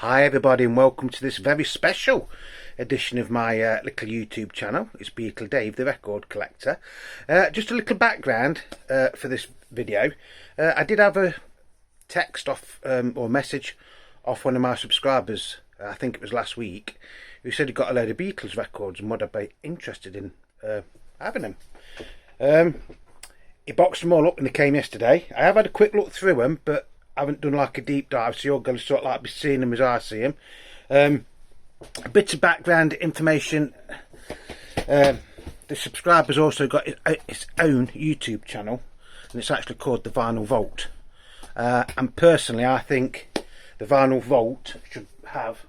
Hi everybody and welcome to this very special edition of my little YouTube channel. It's Beatle Dave, the record collector. Just a little background for this video. I did have a text off or message off one of my subscribers, I think it was last week, who said he got a load of Beatles records and would I be interested in having them. He boxed them all up when they came yesterday. I have had a quick look through them, but I haven't done like a deep dive, so you're going to sort of like be seeing them as I see them. A bit of background information. The subscriber's also got his own YouTube channel, and it's actually called The Vinyl Vault. And personally, I think The Vinyl Vault should have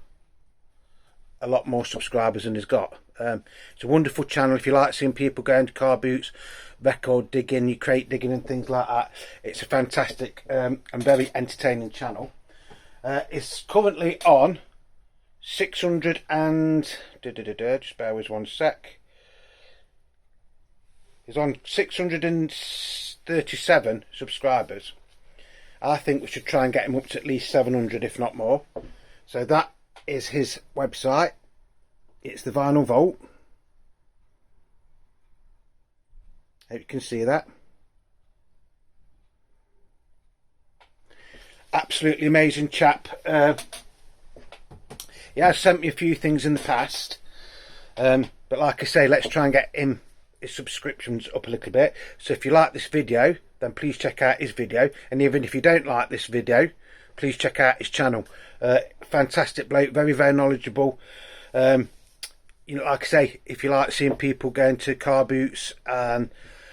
a lot more subscribers than he's got. It's a wonderful channel if you like seeing people going to car boots, record digging, you crate digging and things like that. It's a fantastic and very entertaining channel. It's currently on 600 and just bear with 1 sec. It's on 637 subscribers. I think we should try and get him up to at least 700 if not more. So that is his website. It's The Vinyl Vault. Hope you can see that. Absolutely amazing chap. He has sent me a few things in the past, but like I say, let's try and get him his subscriptions up a little bit. So if you like this video, then please check out his video, and even if you don't like this video, please check out his channel. Fantastic bloke, very knowledgeable. You know, like I say, if you like seeing people going to car boots and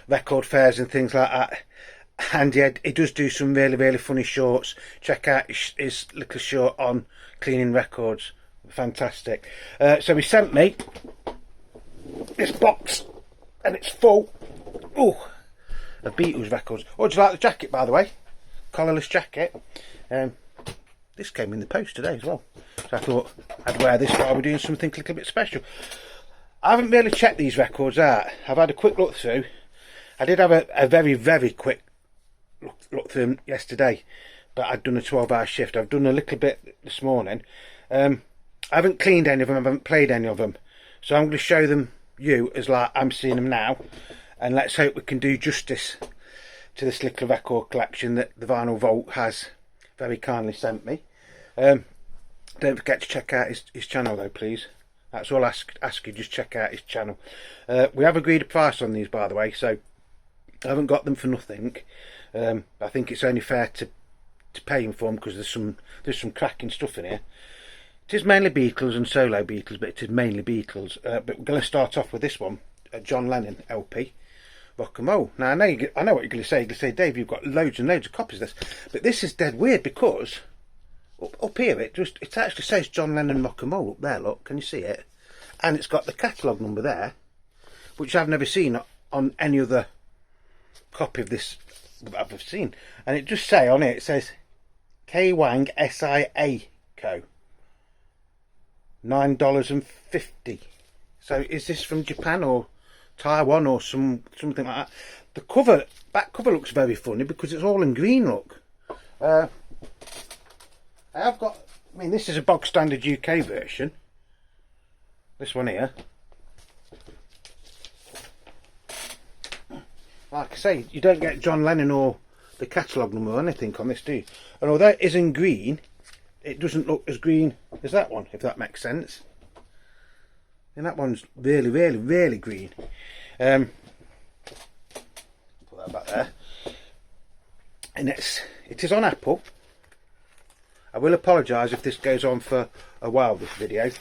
record fairs and things like that, and yeah, he does do some really funny shorts. Check out his little short on cleaning records. Fantastic. So he sent me this box, and it's full of Beatles records. Oh, do you like the jacket, by the way? Collarless jacket. This came in the post today as well, so I thought I'd wear this while we're doing something a little bit special. I haven't really checked these records out. I've had a quick look through. I did have a very quick look through them yesterday, but I'd done a 12-hour shift. I've done a little bit this morning. I haven't cleaned any of them, I haven't played any of them, so I'm going to show them you as like I'm seeing them now, and let's hope we can do justice to this little record collection that the Vinyl Vault has very kindly sent me. Don't forget to check out his channel though, please. That's all I ask you, just check out his channel. We have agreed a price on these, by the way, so I haven't got them for nothing. I think it's only fair to pay him for them, because there's some cracking stuff in here. It is mainly Beatles and solo Beatles, but it is mainly Beatles. But we're going to start off with this one, a John Lennon LP, Rock and Roll. Now I know what you're going to say. You're going to say, Dave, you've got loads and loads of copies of this, but this is dead weird because up here it actually says John Lennon Rock and Roll up there. Look, can you see it? And it's got the catalogue number there, which I've never seen on any other copy of this I've ever seen. And it just say on it says K Wang SIA Co. $9.50. So is this from Japan or Taiwan or something like that? The back cover looks very funny because it's all in green. Look, I mean, this is a bog standard UK version. This one here, like I say, you don't get John Lennon or the catalogue number or anything on this, do you? And although it is in green, it doesn't look as green as that one, if that makes sense. And that one's really green. Put that back there. And it is on Apple. I will apologise if this goes on for a while, this video.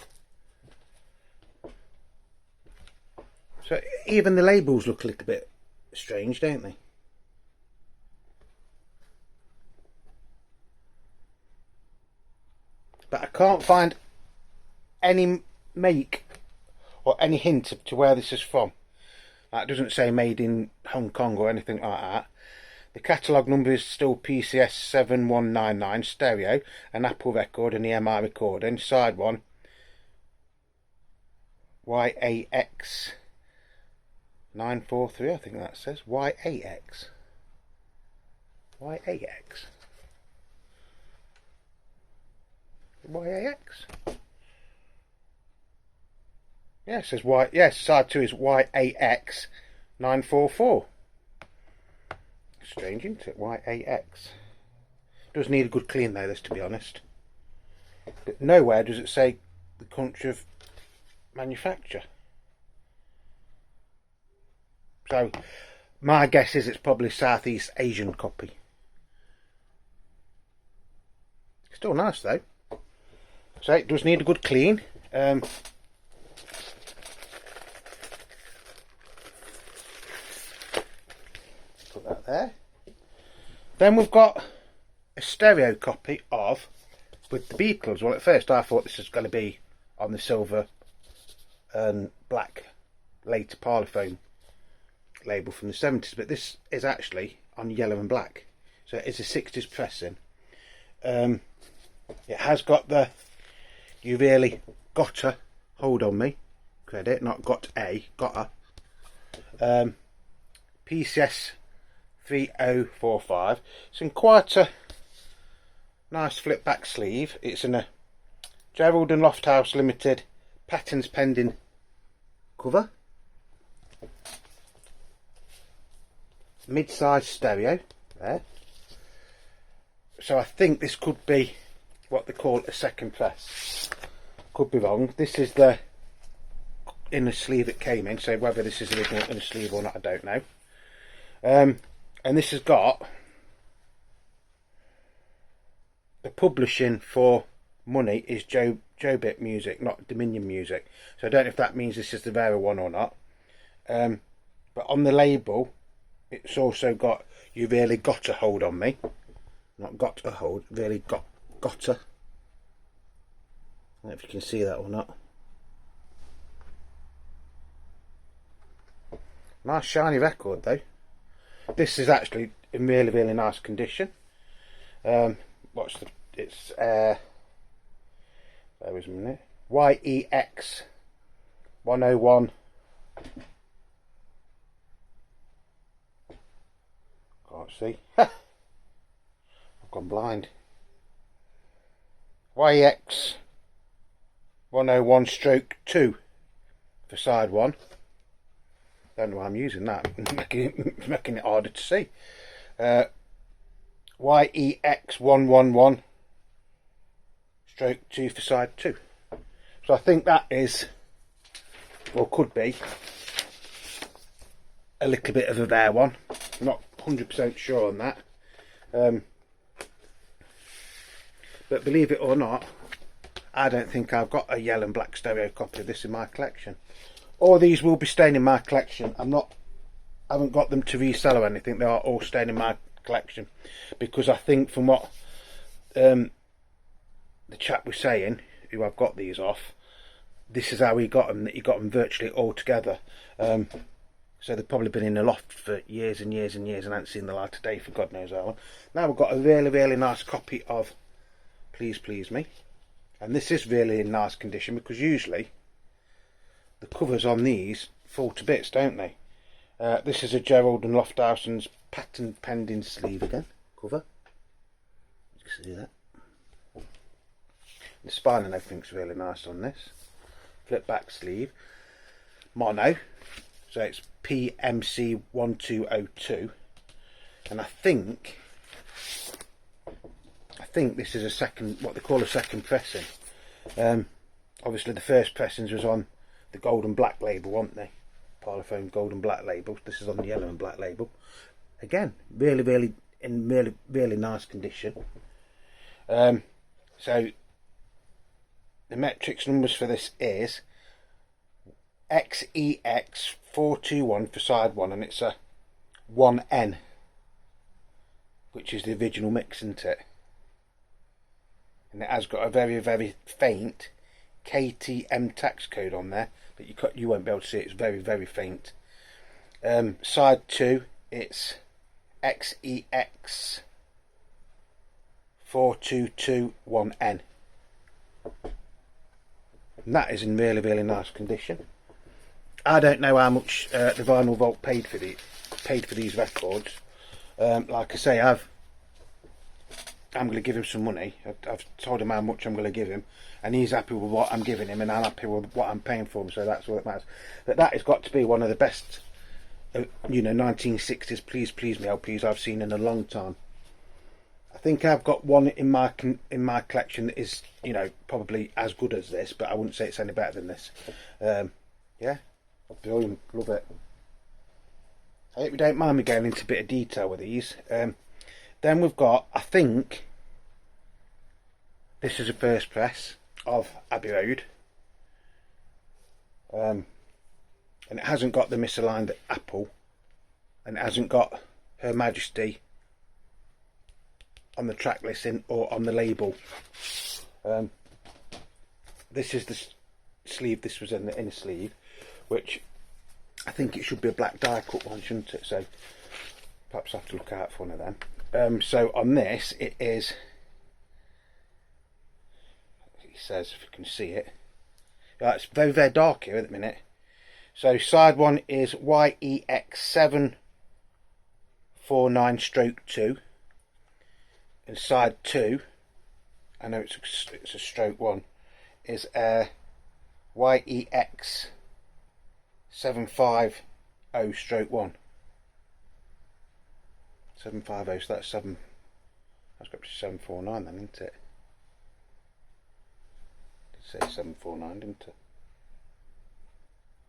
So even the labels look a little bit strange, don't they? But I can't find any make or any hint to where this is from. That doesn't say made in Hong Kong or anything like that. The catalogue number is still PCS 7199 stereo, an Apple record and EMI recording. Side one YAX 943, I think that says YAX. YAX. Yeah, it says Y. Yes, side 2 is YAX 944. Strange, isn't it? YAX. Does need a good clean though, this, to be honest. But nowhere does it say the country of manufacture. So my guess is it's probably Southeast Asian copy. Still nice though. So it does need a good clean. Put that there. Then we've got a stereo copy of with the Beatles. Well, at first I thought this was going to be on the silver and black later Parlophone label from the 70s, but this is actually on yellow and black, so it is a 60s pressing. It has got the "You Really Gotta Hold On Me" credit, not got a, gotta. PCS 3045. It's in quite a nice flip back sleeve. It's in a Gerald and Lofthouse Limited patents pending cover. Mid-size stereo there. So I think this could be what they call a second press. Could be wrong. This is the inner sleeve it came in, so whether this is original inner sleeve or not, I don't know. And this has got the publishing for money is Jobit Music, not Dominion Music. So I don't know if that means this is the rarer one or not. But on the label, it's also got "You Really Gotta Hold On Me." Not got to hold, really gotta. I don't know if you can see that or not. Nice shiny record though. This is actually in really, really nice condition. What's the, it's there was a minute. YEX 101. Can't see. I've gone blind. YEX 101 stroke 2 for side 1. Don't know why I'm using that. making it harder to see. YEX 111 stroke 2 for side 2. So I think that is, or could be, a little bit of a rare one. I'm not 100% sure on that. But believe it or not, I don't think I've got a yellow and black stereo copy of this in my collection. All these will be staying in my collection. I haven't got them to resell or anything. They are all staying in my collection because I think from what the chap was saying, who I've got these off, this is how he got them. That he got them virtually all together. So they've probably been in the loft for years and years and years and haven't seen the light of day for God knows how long. Now we've got a really, really nice copy of Please Please Me, and this is really in nice condition because usually the covers on these fall to bits, don't they? This is a Gerald and Lofthousen's patent pending sleeve again cover. You can see that. The spine and everything's really nice on this. Flip back sleeve, mono, so it's PMC 1202, and I think this is a second, what they call a second pressing. Obviously the first pressings was on the gold and black label, weren't they? Parlophone gold and black label. This is on the yellow and black label. Again, really, really in really, really nice condition. So the metrics numbers for this is XEX 421 for side 1, and it's a 1N, which is the original mix, isn't it? And it has got a very, very faint KTM tax code on there, but you won't be able to see it. It's very, very faint. Side 2, it's XEX 4221N, and that is in really, really nice condition. I don't know how much the Vinyl Vault paid for these records. Like I say, I've I'm going to give him some money. I've told him how much I'm going to give him, and he's happy with what I'm giving him, and I'm happy with what I'm paying for him. So that's all that matters. But that has got to be one of the best, 1960s please please me LPs I've seen in a long time. I think I've got one in my collection that is, probably as good as this, but I wouldn't say it's any better than this. Yeah, brilliant, love it. I hope you don't mind me going into a bit of detail with these. Then we've got, I think, this is a first press of Abbey Road. And it hasn't got the misaligned apple, and it hasn't got Her Majesty on the track listing or on the label. This is the sleeve. This was in the inner sleeve, which I think it should be a black die cut one, shouldn't it? So perhaps I have to look out for one of them. So on this, it is, it says, if you can see it, it's very very dark here at the minute. So side one is YEX749/2, and side two, I know it's a stroke one, is YEX750/1. 750, so that's got to be 749 then, isn't it? Did say 749, didn't it?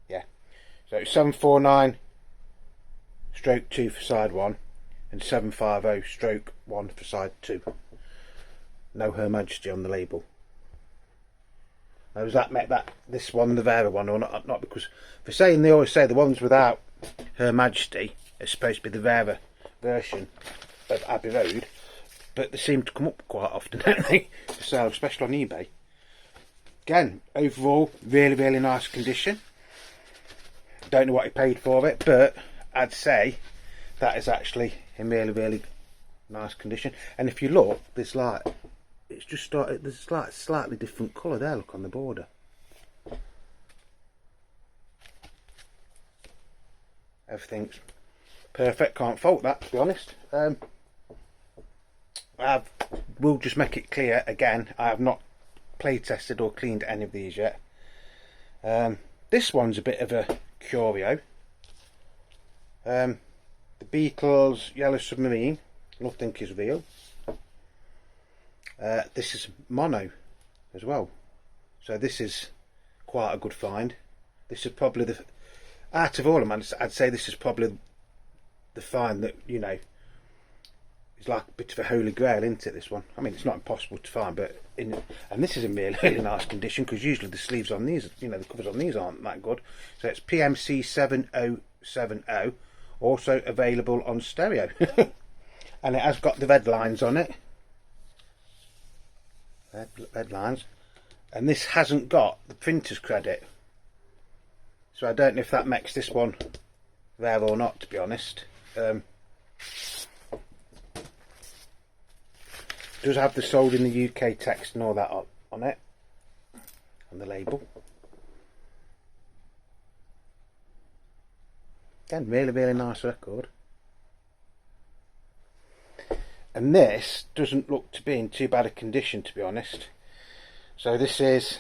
Yeah. So 749/2 for side one, and 750/1 for side two. No Her Majesty on the label. Now, does that make that this one the rarer one or not? Not because for saying they always say the ones without Her Majesty are supposed to be the rarer version of Abbey Road, but they seem to come up quite often, don't they, for sale, especially on eBay. Again, overall, really really nice condition. Don't know what he paid for it, but I'd say that is actually in really really nice condition. And if you look, there's like, it's just started, there's like slightly different colour there, look, on the border. Everything's perfect, can't fault that, to be honest. We'll just make it clear again, I have not play tested or cleaned any of these yet. This one's a bit of a curio. The Beatles Yellow Submarine, nothing is real. This is mono as well, so this is quite a good find. This is probably the, out of all of them, I'd say this is probably the find that, it's like a bit of a holy grail, isn't it, this one? I mean, it's not impossible to find, but and this is in really, really nice condition, because usually the sleeves on these, the covers on these aren't that good. So it's PMC 7070, also available on stereo. And it has got the red lines on it. Red lines. And this hasn't got the printer's credit. So I don't know if that makes this one rare or not, to be honest. Does have the sold in the UK text and all that on it, on the label. Again, really really nice record. And this doesn't look to be in too bad a condition, to be honest. So this is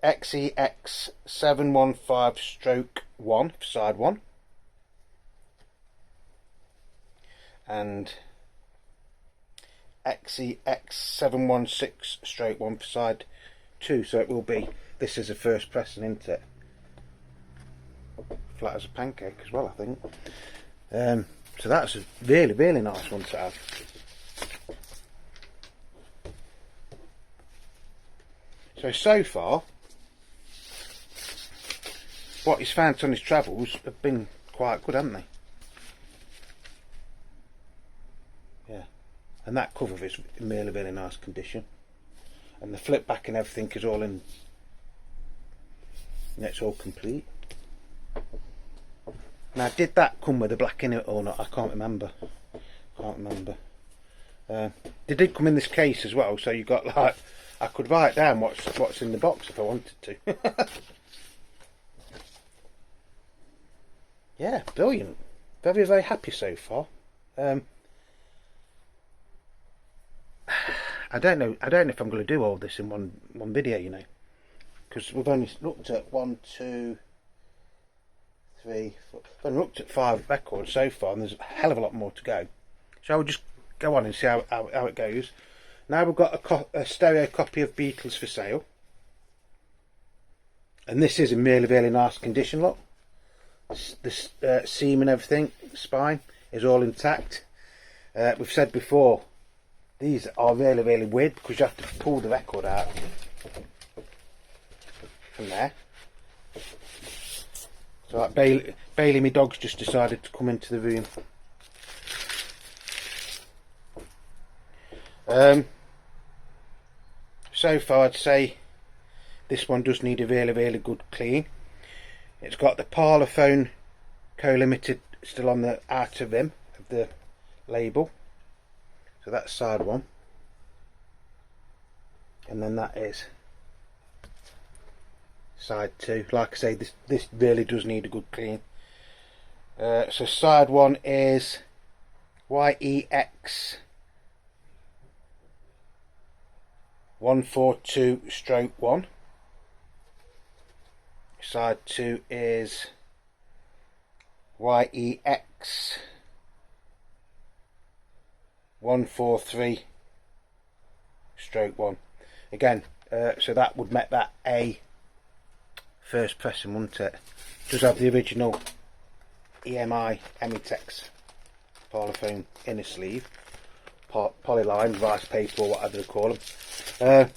XEX715/1 for side one, and XEX716/1 for side two. So it will be, this is a first pressing, isn't it? Flat as a pancake as well, I think. So that's a really really nice one to have. So far what he's found on his travels have been quite good, haven't they? Yeah, and that cover is in really really nice condition, and the flip back and everything is all in, it's all complete. Now, did that come with a black in it or not? I can't remember. They did come in this case as well, so you got, like, I could write down what's in the box if I wanted to. Yeah, brilliant. Very very happy so far. I don't know if I'm going to do all this in one video, you know, because we've only looked at 1, 2, 3, 4. We've only looked at 5 records so far, and there's a hell of a lot more to go. So we'll just go on and see how it goes. Now we've got a stereo copy of Beatles for sale, and this is in really nice condition. Look, the seam and everything, the spine is all intact. We've said before, these are really weird because you have to pull the record out from there. So like Bailey, my dog's just decided to come into the room. So far I'd say this one does need a really good clean. It's got the Parlophone Co-Limited still on the outer rim of the label. So that's side 1. And then that is side 2. Like I say, this really does need a good clean. So side 1 is YEX 142/1. Side 2 is YEX 143/1. Again, so that would make that a first pressing, wouldn't it? Does have the original EMI Emitex Parlophone inner sleeve, polyline, vice paper, or whatever they call them.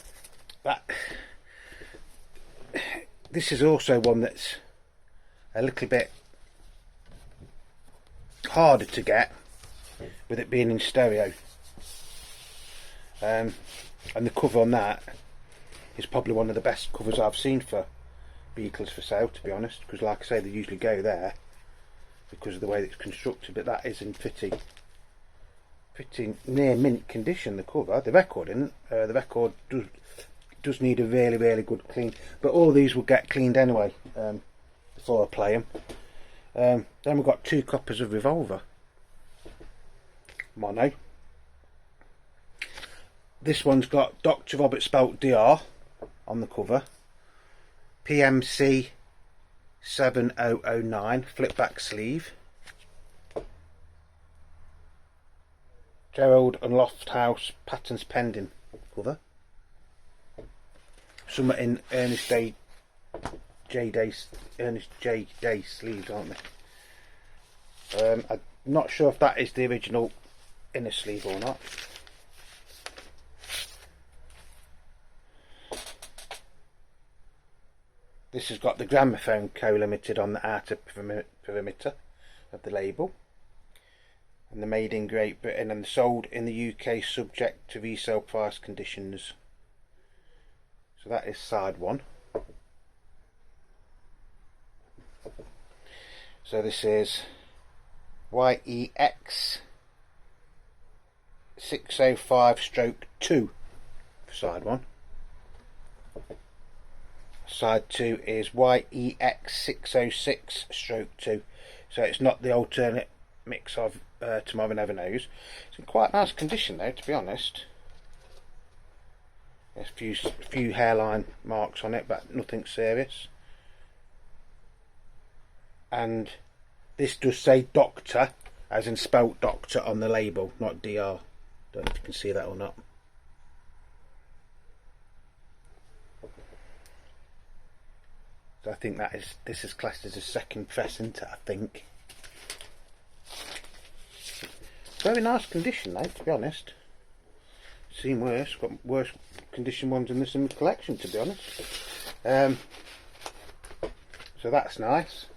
This is also one that's a little bit harder to get with it being in stereo, and the cover on that is probably one of the best covers I've seen for Beatles for sale, to be honest, because like I say, they usually go there because of the way it's constructed, but that is in pretty near mint condition. The cover, the record isn't. The record does need a really good clean, but all these will get cleaned anyway before I play them. Then we've got 2 copies of Revolver mono. This one's got Dr. Robert spelt DR on the cover, PMC 7009 flip back sleeve, Gerald and Lofthouse patterns pending cover. Some are in Ernest J Day sleeves, aren't they? I'm not sure if that is the original inner sleeve or not. This has got the Gramophone Co-Limited on the outer perimeter of the label, and they're made in Great Britain and sold in the UK subject to resale price conditions. So that is side 1. So this is YEX 605/2 for side 1. Side 2 is YEX 606/2. So it's not the alternate mix of Tomorrow Never Knows. It's in quite nice condition though, to be honest. There's a few hairline marks on it, but nothing serious. And this does say Doctor, as in spelt Doctor, on the label, not DR. Don't know if you can see that or not. So I think this is classed as a second press, isn't it? I think. Very nice condition though, to be honest. Seen worse, got worse condition ones than this in the collection, to be honest. So that's nice.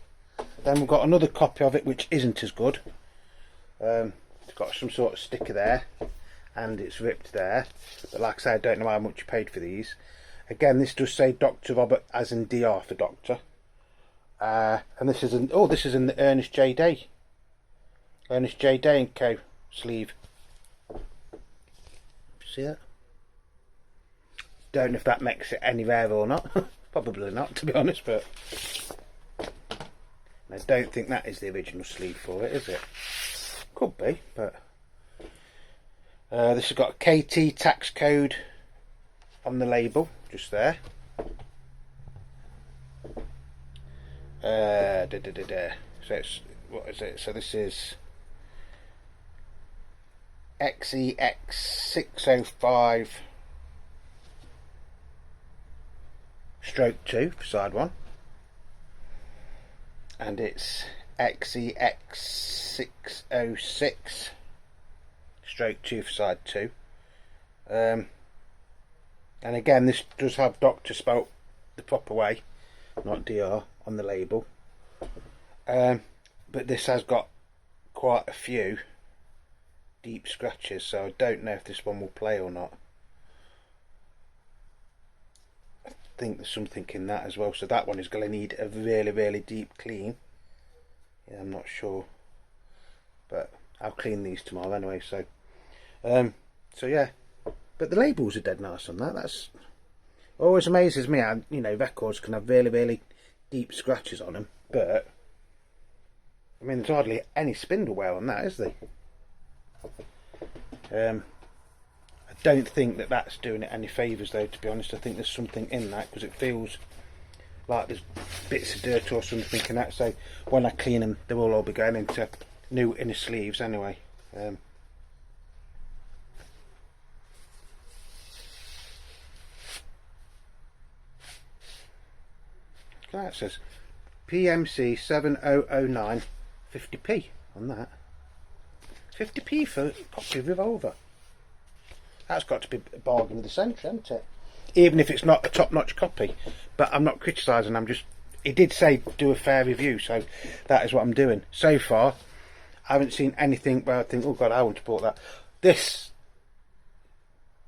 Then we've got another copy of it which isn't as good. It's got some sort of sticker there and it's ripped there, but like I say, I don't know how much you paid for these. Again, this does say Dr. Robert as in DR for Doctor, and this is in the Ernest J Day and Co sleeve. See that? Don't know if that makes it any rarer or not. Probably not, to be honest, but I don't think that is the original sleeve for it, is it? Could be, but This has got a KT tax code on the label, just there. So it's, what is it? So this is XEX605 stroke 2 for side 1, and it's XEX606 stroke 2 for side 2. And again, this does have Doctor spelt the proper way, not DR, on the label. But this has got quite a few deep scratches, so I don't know if this one will play or not. I think there's something in that as well, so that one is going to need a really deep clean. Yeah, I'm not sure, but I'll clean these tomorrow anyway. So yeah, but the labels are dead nice on that. That's always amazes me how, you know, records can have really deep scratches on them, but I mean, there's hardly any spindle wear on that, is there? I don't think that that's doing it any favours though, to be honest. I think there's something in that, because it feels like there's bits of dirt or something in that, so when I clean them they will all be going into new inner sleeves anyway. That says PMC 7009 50p on that. 50p for a copy of Revolver. That's got to be a bargain of the century, hasn't it? Even if it's not a top-notch copy. But I'm not criticising, I'm just... It did say do a fair review, so that is what I'm doing. So far, I haven't seen anything where I think, oh god, I want to bought that. This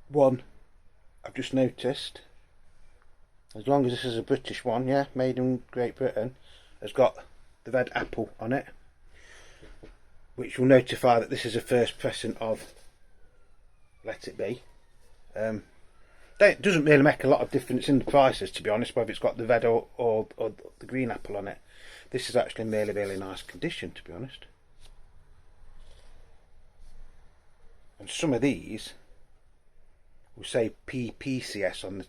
one, I've just noticed, as long as this is a British one, yeah, made in Great Britain, has got the red apple on it, which will notify that this is a first pressing of Let It Be. It doesn't really make a lot of difference in the prices, to be honest, whether it's got the red or the green apple on it. This is actually in really nice condition, to be honest. And some of these will say PPCS on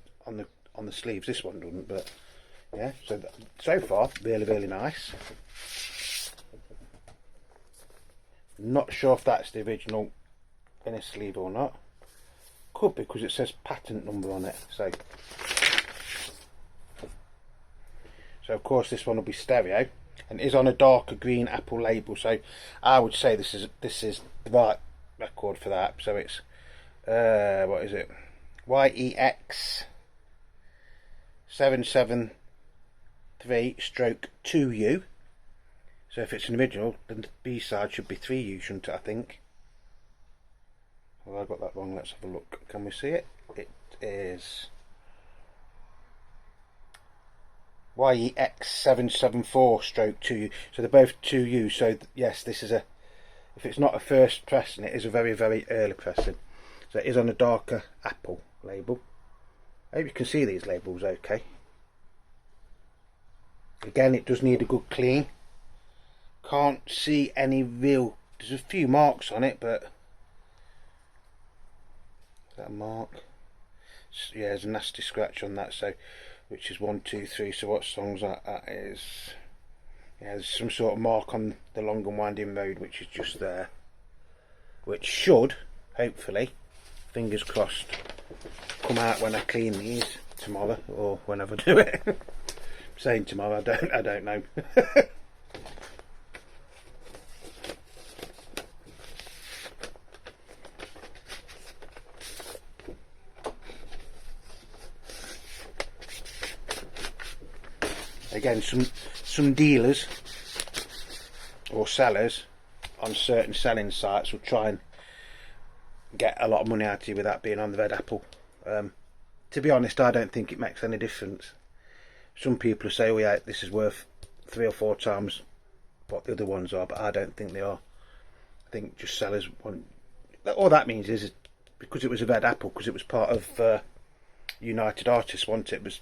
the sleeves. This one doesn't, but yeah. So far, really nice. Not sure if that's the original inner sleeve or not. Could be, because it says patent number on it. So of course this one will be stereo, and is on a darker green apple label. So I would say this is the right record for that. So it's what is it? YEX 773/2U. So if it's an original, then the B side should be 3U, shouldn't it, I think? Well, I got that wrong. Let's have a look. Can we see it? It is YEX 774/2U. So they're both 2U. So yes, this is a, if it's not a first pressing, it is a very early pressing. So it is on a darker apple label. I hope you can see these labels okay. Again, it does need a good clean. Can't see any real, there's a few marks on it, but is that a mark? Yeah, there's a nasty scratch on that, so which is 1, 2, 3. So what song's that? That is, yeah, there's some sort of mark on the Long and Winding Road, which is just there, which should hopefully, fingers crossed, come out when I clean these tomorrow, or whenever I do it. I'm saying tomorrow, I don't know. Again, some dealers or sellers on certain selling sites will try and get a lot of money out of you without being on the red apple. To be honest, I don't think it makes any difference. Some people say, oh yeah, this is worth 3 or 4 times what the other ones are, but I don't think they are. I think just sellers want, all that means is because it was a red apple, because it was part of United Artists, wasn't it? It was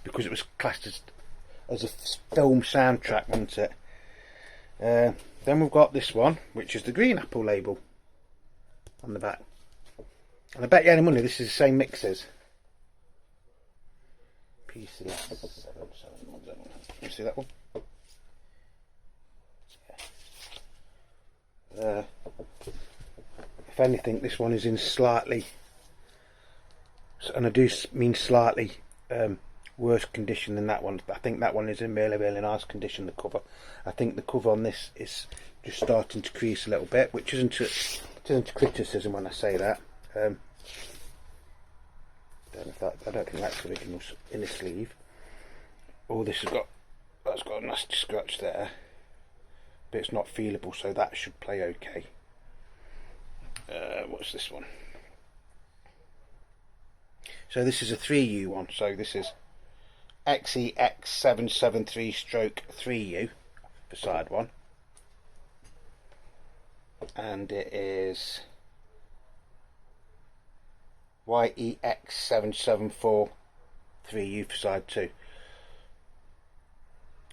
because it was classed as a film soundtrack, wasn't it? Then we've got this one, which is the green apple label. on the back. And I bet you any money this is the same mixes. PCS 771. You see that one? Yeah. If anything, this one is in slightly, and I do mean slightly, worse condition than that one. I think that one is in really, really nice condition, the cover. I think the cover on this is just starting to crease a little bit, which isn't a criticism when I say that. I don't think that's original in the sleeve. Oh, that's got a nasty scratch there, but it's not feelable, so that should play okay. What's this one? So this is a 3U one, so this is XEX773/3U for side one, and it is YEX774/3U for side 2.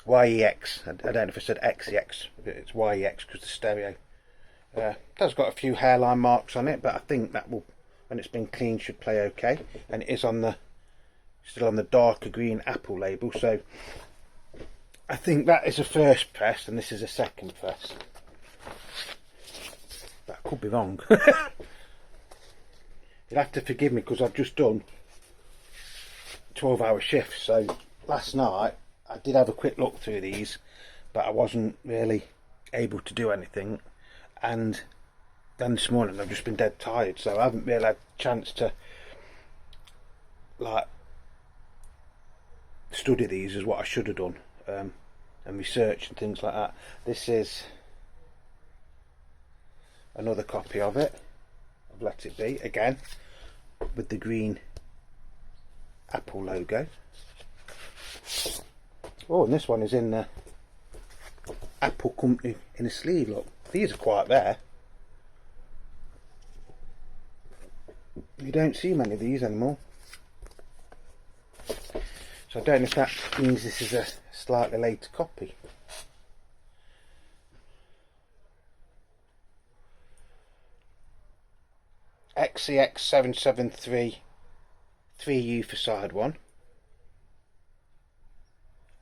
YEX, I don't know if I said XEX, but it's YEX because the stereo. It has got a few hairline marks on it, but I think that will, when it's been cleaned, should play okay. And it is on the, still on the darker green Apple label, so I think that is a first press and this is a second press. But I could be wrong. You'll have to forgive me because I've just done 12-hour shifts, so last night I did have a quick look through these, but I wasn't really able to do anything, and then this morning I've just been dead tired, so I haven't really had a chance to like study these as what I should have done, and research and things like that. This is another copy of it. I've let it be again with the green Apple logo. Oh, and this one is in the Apple company in a sleeve. Look, these are quite rare. You don't see many of these anymore. So I don't know if that means this is a slightly later copy. XEX773/3U for side one,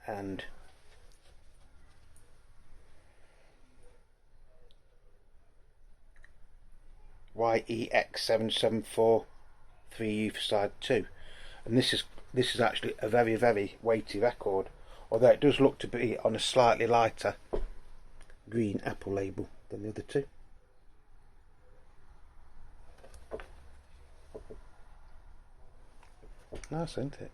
and YEX774/3U for side 2, and this is actually a very, very weighty record, although it does look to be on a slightly lighter green Apple label than the other two. Nice, isn't it?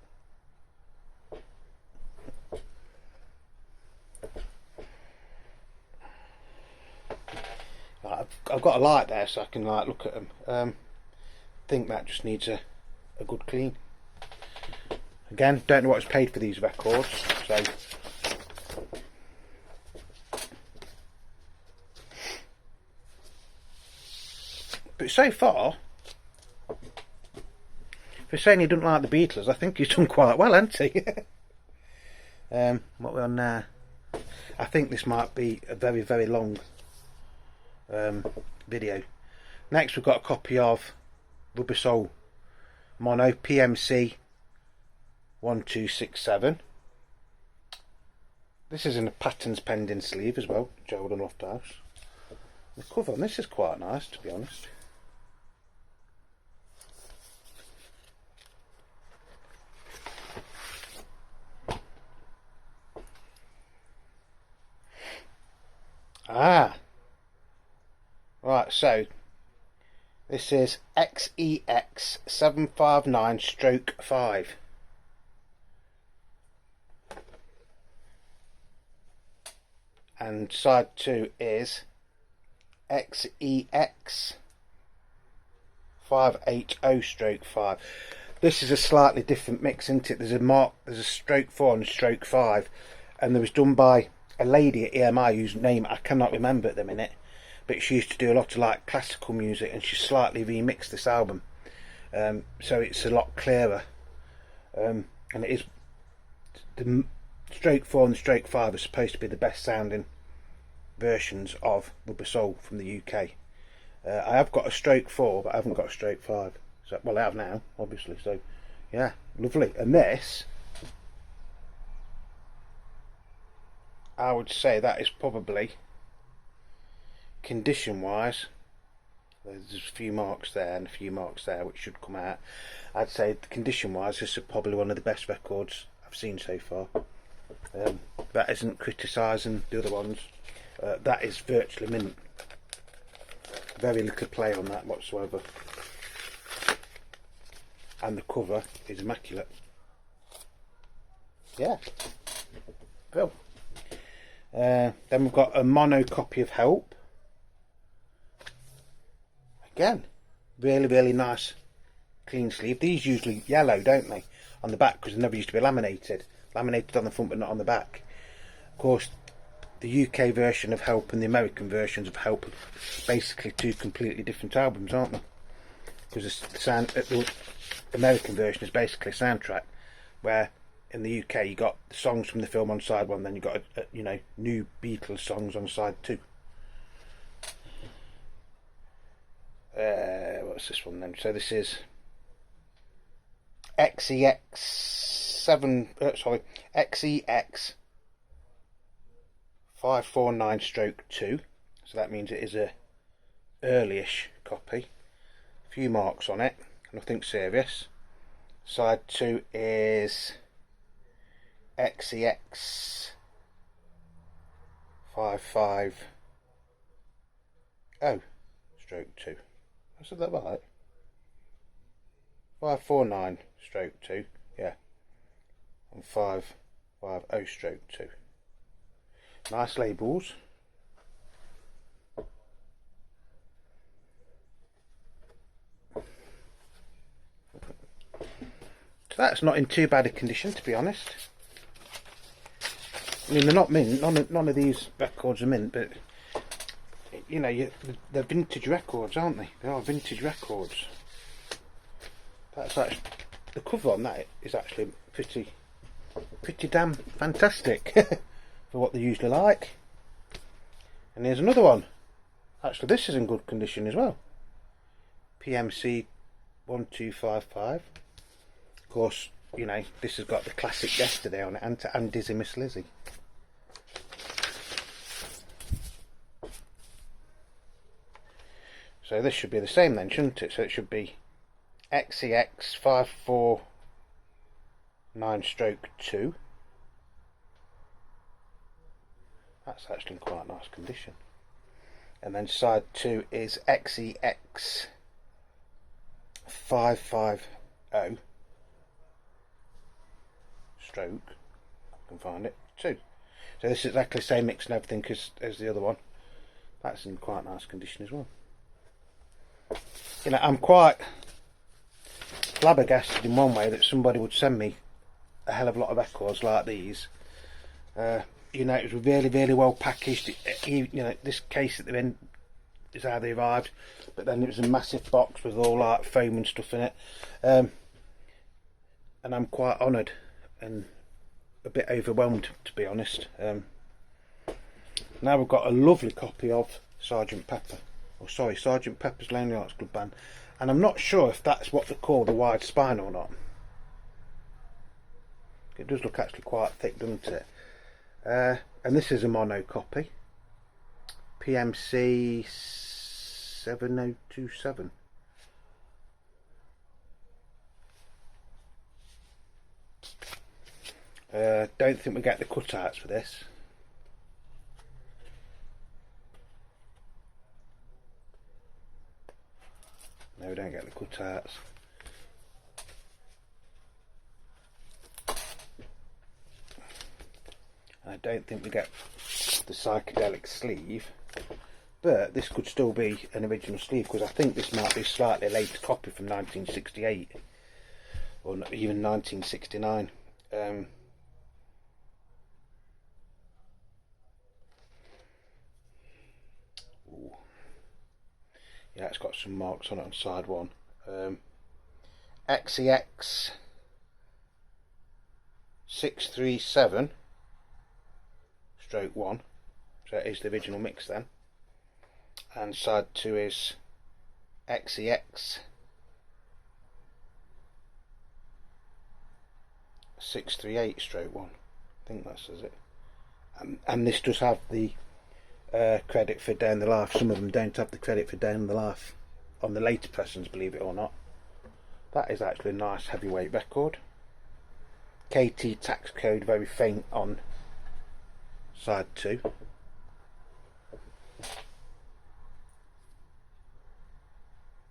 I've got a light there so I can like look at them. I think that just needs a good clean. Again, don't know what it's paid for these records, so but so far, for saying he doesn't like the Beatles, I think he's done quite well, hasn't he? What we're on now, I think this might be a very, very long video. Next we've got a copy of Rubber Soul Mono PMC 1267. This is in a patterns pending sleeve as well, Jordan Lofthouse. The cover on this is quite nice, to be honest. Right, so this is XEX759/5, and side 2 is XEX580/5. This is a slightly different mix, isn't it? There's a /4 and a /5, and it was done by a lady at EMI whose name I cannot remember at the minute, but she used to do a lot of like classical music, and she slightly remixed this album, so it's a lot clearer, and it is the /4 and the /5 are supposed to be the best sounding versions of Rubber Soul from the UK, I have got a stroke 4, but I haven't got a stroke 5. So, well, I have now, obviously. So, yeah, lovely. And this, I would say that is probably, condition-wise, there's a few marks there and a few marks there which should come out. I'd say condition-wise, this is probably one of the best records I've seen so far. That isn't criticising the other ones. That is virtually mint. Very little play on that whatsoever. And the cover is immaculate. Yeah. Well. Then we've got a mono copy of Help. Again, really nice clean sleeve. These usually yellow, don't they, on the back, because they never used to be laminated on the front but not on the back. Of course, the UK version of Help and the American versions of Help are basically two completely different albums, aren't they? Because the American version is basically a soundtrack, where in the UK you got the songs from the film on side 1, then you got new Beatles songs on side 2. What's this one then? So this is XEX 549/2. So that means it is a earlyish copy. A few marks on it, nothing serious. Side 2 is XEX 550/2. I said that right. 549/2, yeah, and 550/2. Nice labels. So that's not in too bad a condition, to be honest. I mean, they're not mint. None of these records are mint, but you know, they're vintage records, aren't they? They are vintage records. That's actually, the cover on that is actually pretty damn fantastic for what they usually like. And here's another one. Actually, this is in good condition as well. PMC 1255. Of course, you know, this has got the classic Yesterday on it, and Dizzy Miss Lizzie. So this should be the same then, shouldn't it? So it should be XEX 549/2. That's actually in quite nice condition. And then side 2 is XEX 550/, I can find it, 2. So this is exactly the same mix and everything as the other one. That's in quite nice condition as well. You know, I'm quite flabbergasted in one way that somebody would send me a hell of a lot of records like these. You know, it was really well packaged. You know, this case that they're in is how they arrived, but then it was a massive box with all like foam and stuff in it. And I'm quite honoured and a bit overwhelmed, to be honest. Now we've got a lovely copy of Sergeant Pepper. Oh, sorry, Sergeant Pepper's Lonely Hearts Club Band. And I'm not sure if that's what they call the wide spine or not. It does look actually quite thick, doesn't it? And this is a mono copy. PMC 7027. Don't think we get the cutouts for this. No, we don't get the cutouts. I don't think we get the psychedelic sleeve, but this could still be an original sleeve, because I think this might be a slightly later copy from 1968 or even 1969. Yeah, it's got some marks on it on side 1. XEX 637/1. So it is the original mix then. And side 2 is XEX 638/1. I think that says it. And this does have the credit for down the life. Some of them don't have the credit for down the life on the later pressings, believe it or not. That is actually a nice heavyweight record. KT tax code very faint on side 2.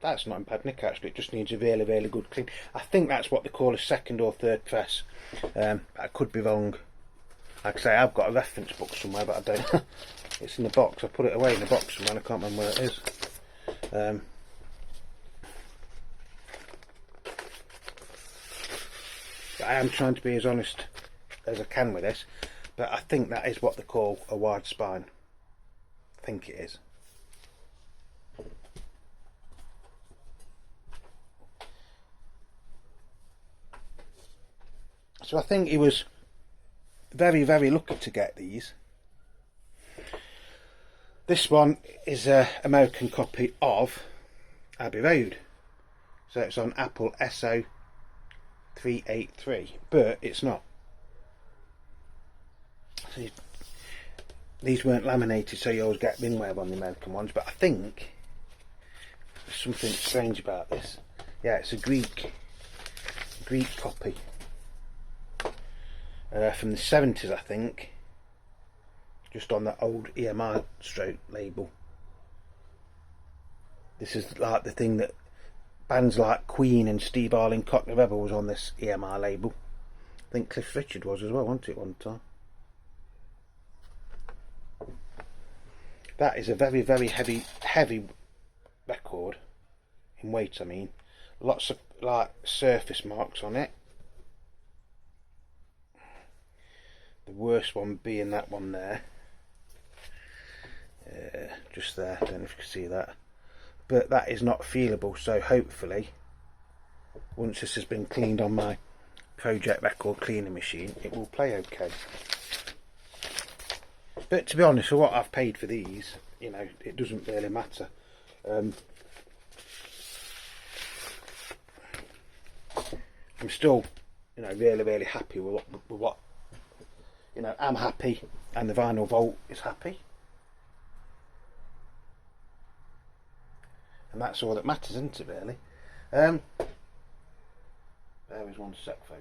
That's not in bad nick actually, it just needs a really, really good clean. I think that's what they call a second or third press. I could be wrong. Like I say, I've got a reference book somewhere, but I don't. It's in the box. I put it away in the box somewhere, and I can't remember where it is. But I am trying to be as honest as I can with this, but I think that is what they call a wide spine. I think it is. So I think he was very, very lucky to get these. This one is an American copy of Abbey Road. So it's on Apple SO 383, but it's not. So these weren't laminated, so you always get ringwear on the American ones, but I think there's something strange about this. Yeah, it's a Greek copy. From the 70s, I think, just on the old EMI stroke label. This is like the thing that bands like Queen and Steve Harley and Cockney Rebel was on this EMI label. I think Cliff Richard was as well, wasn't it, one time? That is a very, very heavy record in weight. I mean, lots of like surface marks on it. The worst one being that one there, just there. I don't know if you can see that, but that is not feelable. So hopefully, once this has been cleaned on my project record cleaning machine, it will play okay. But to be honest, for what I've paid for these, you know, it doesn't really matter. I'm still, you know, really happy with what you know, I'm happy, and the vinyl vault is happy, and that's all that matters, isn't it, really? There is one sec, folks.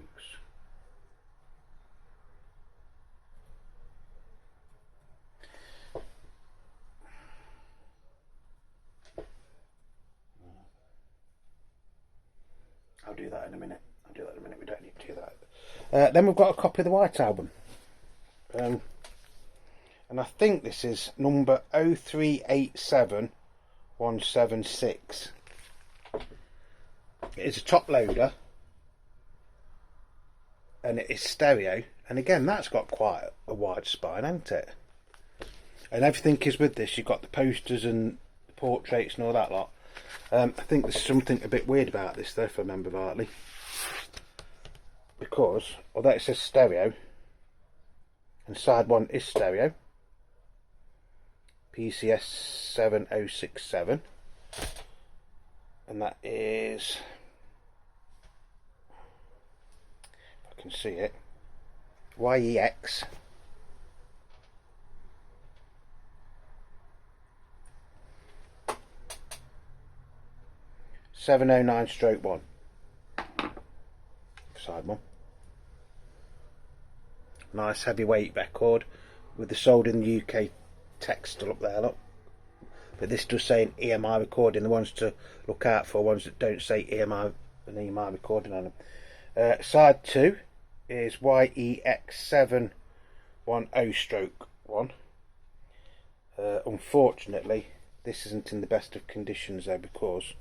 I'll do that in a minute. We don't need to do that. Then we've got a copy of the White Album. And I think this is number 0387176. It is a top loader, and it is stereo, and again that's got quite a wide spine, hasn't it? And everything is with this. You've got the posters and the portraits and all that lot. I think there's something a bit weird about this though, if I remember rightly, because although it says stereo and side 1 is stereo, PCS 7067, and that is, if I can see it, YEX 709/1, side 1. Nice heavyweight record with the sold in the UK text still up there, look. But this does say an EMI recording. The ones to look out for, ones that don't say EMI, an EMI recording on them. Side 2 is YEX710/1. Unfortunately, this isn't in the best of conditions though, because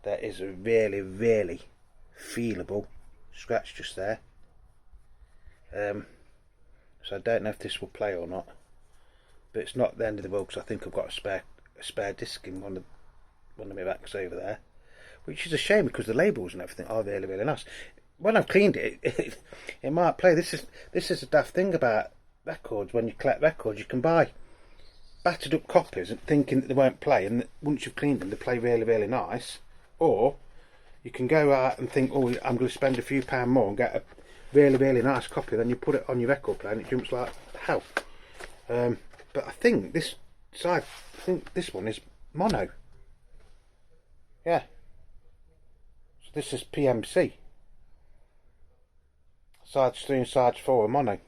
there is a really feelable scratch just there. So I don't know if this will play or not, but it's not the end of the world, because I think I've got a spare disc in one of my racks over there, which is a shame because the labels and everything are really nice. When I've cleaned it, it might play. This is a daft thing about records. When you collect records, you can buy battered up copies and thinking that they won't play, and once you've cleaned them they play really, really nice. Or you can go out and think, oh, I'm going to spend a few pound more and get a really, really nice copy, then you put it on your record player and it jumps like hell. But I think this one is mono. Yeah. So this is PMC. Sides 3 and sides 4 are mono.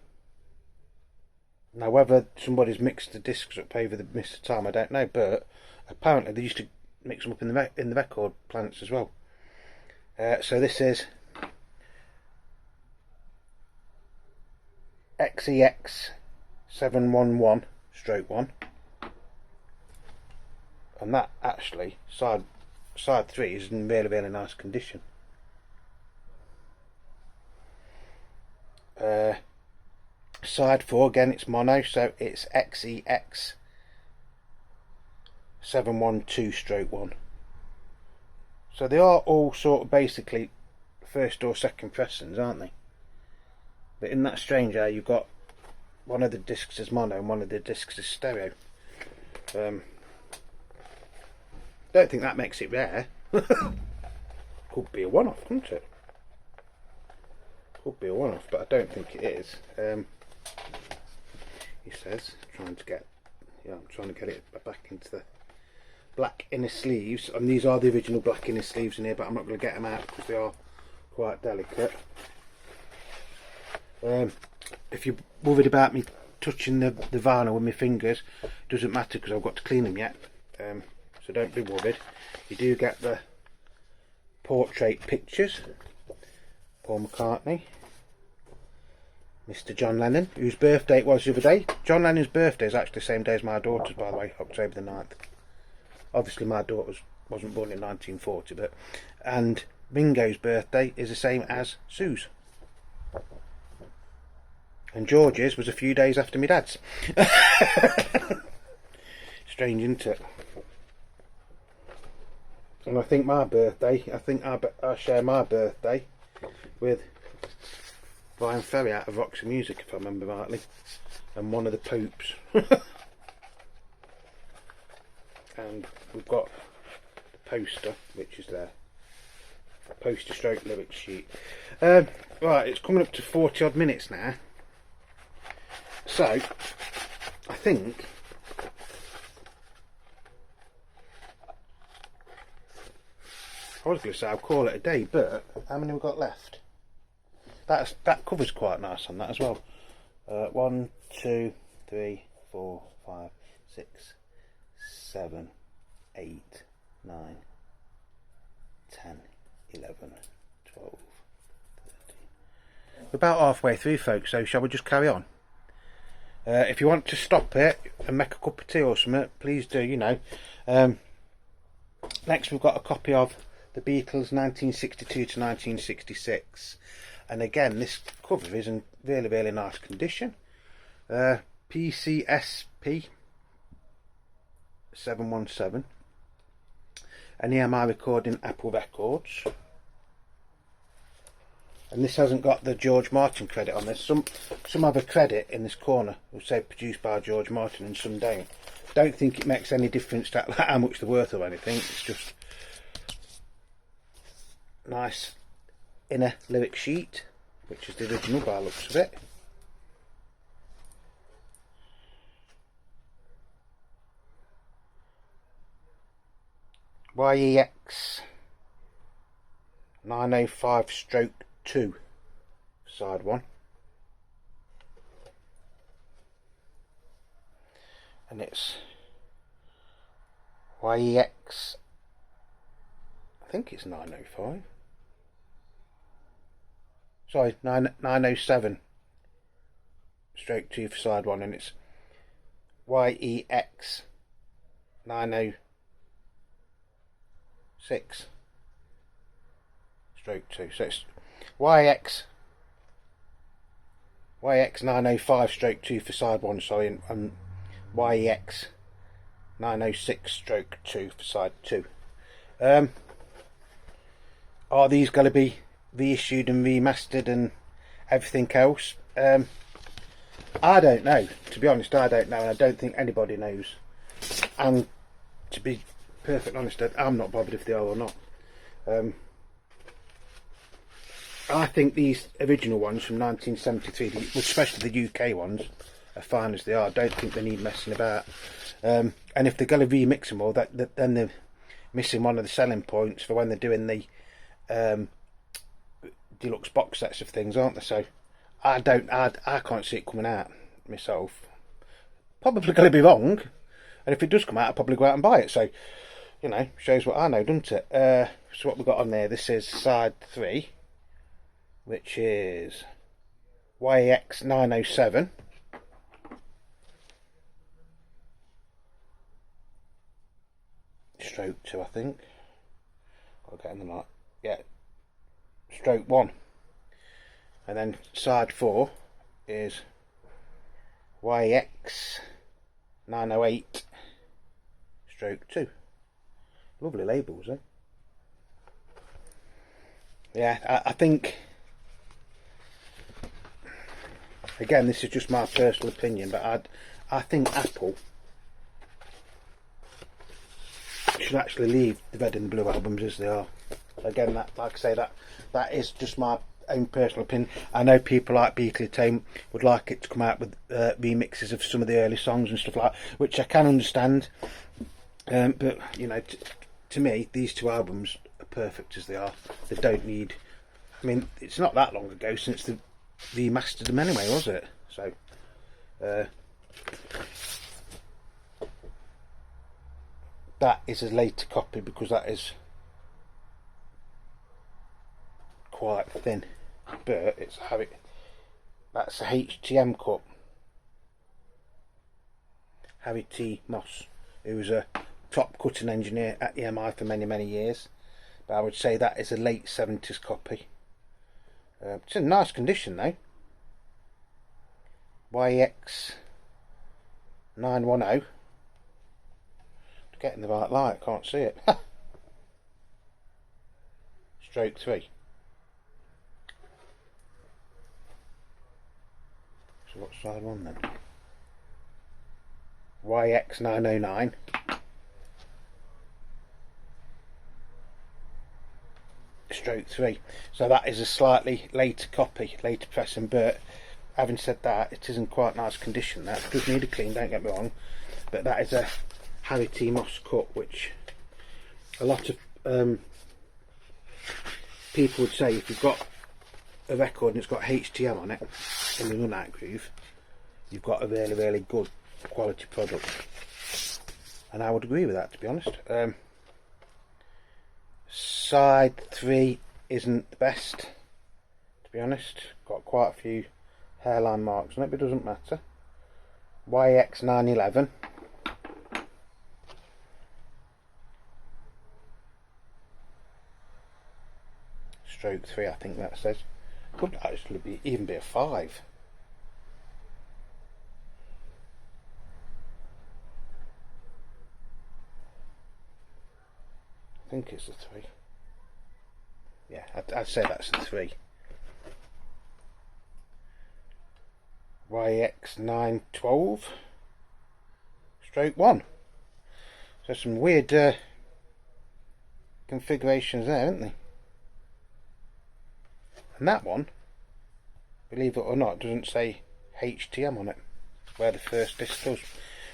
Now whether somebody's mixed the discs up over the mist of time, I don't know, but apparently they used to mix them up in the record plants as well. So this is XEX 711/1, and that actually side 3 is in really, really nice condition. Side 4 again, it's mono, so it's XEX 712/1. So they are all sort of basically first or second pressings, aren't they? But in that strange how you've got one of the discs is mono and one of the discs is stereo. Don't think that makes it rare. Could be a one-off, couldn't it? Could be a one-off, but I don't think it is. He says, I'm trying to get it back into the black inner sleeves, and these are the original black inner sleeves in here, but I'm not going to get them out because they are quite delicate. If you're worried about me touching the vinyl with my fingers, it doesn't matter because I've got to clean them yet, so don't be worried. You do get the portrait pictures. Paul McCartney, Mr. John Lennon, whose birthday it was the other day. John Lennon's birthday is actually the same day as my daughter's, by the way, October the 9th. Obviously my daughter wasn't born in 1940, but and Ringo's birthday is the same as Sue's. And George's was a few days after my dad's. Strange, isn't it? And I think my birthday, I share my birthday with Brian Ferry out of Roxy Music, if I remember rightly, and one of the Popes. And we've got the poster, which is there. Poster stroke lyric sheet. Right, it's coming up to 40 odd minutes now. So, I think I was going to say I'll call it a day, but how many have we got left? That covers quite nice on that as well. 1, 2, 3, 4, 5, 6, 7, 8, 9, 10, 11, 12, 13. We're about halfway through, folks, so shall we just carry on? If you want to stop it and make a cup of tea or something, please do, you know. Next we've got a copy of the Beatles 1962 to 1966, and again this cover is in really, really nice condition. PCSP 717, an EMI recording, Apple Records. And this hasn't got the George Martin credit on this. Some have a credit in this corner will say produced by George Martin and some don't. Don't think it makes any difference to how much they're worth or anything. It's just nice inner lyric sheet, which is the original by the looks of it. YEX 905/2 side 1, and it's YEX, I think it's 905, sorry, 907/2 for side 1, and it's YEX 906/2. So it's YX 905/2 for side 1, sorry, and YEX 906/2 for side 2. Are these going to be reissued and remastered and everything else? I don't know, to be honest. I don't know, and I don't think anybody knows. and to be perfectly honest, I'm not bothered if they are or not. I think these original ones from 1973, especially the UK ones, are fine as they are. I don't think they need messing about. And if they're going to remix them all, then they're missing one of the selling points for when they're doing the deluxe box sets of things, aren't they? So I can't see it coming out myself. Probably going to be wrong, and if it does come out, I'll probably go out and buy it. So, you know, shows what I know, doesn't it? So what we've got on there, this is side 3, which is YX 907. Stroke 2, I think. I'll get in the light. Yeah, stroke 1. And then side 4 is YX 908 stroke 2. Lovely labels, eh? Yeah, I think, again, this is just my personal opinion, but I think Apple should actually leave the red and the blue albums as they are. Again, that, like I say, that is just my own personal opinion. I know people like Beatles would like it to come out with remixes of some of the early songs and stuff like that, which I can understand. But you know, to me, these two albums are perfect as they are. They don't need. I mean, it's not that long ago since they remastered them anyway, was it? So. That is a later copy because that is quite thin, but it's that's a HTM cut. Harry T. Moss, who was a top cutting engineer at the MI for many years, but I would say that is a late 70s copy. It's in nice condition though. YX 910. Getting the right light, can't see it. Stroke 3. So what's side 1 then? YX 909. Stroke 3. So that is a slightly later copy, later pressing, but having said that, it is in quite nice condition. That does need a clean, don't get me wrong, but that is a Harry T. Moss cut, which a lot of people would say if you've got a record and it's got HTM on it in the run-out groove, you've got a really good quality product, and I would agree with that, to be honest. Side 3 isn't the best, to be honest. Got quite a few hairline marks on it, but it doesn't matter. YX 911. Stroke 3, I think that says. Could actually even be a 5. I think it's a 3. Yeah, I'd say that's a 3. YX 912 stroke 1. So some weird configurations there, aren't they? And that one, believe it or not, doesn't say HTM on it, where the first disc does.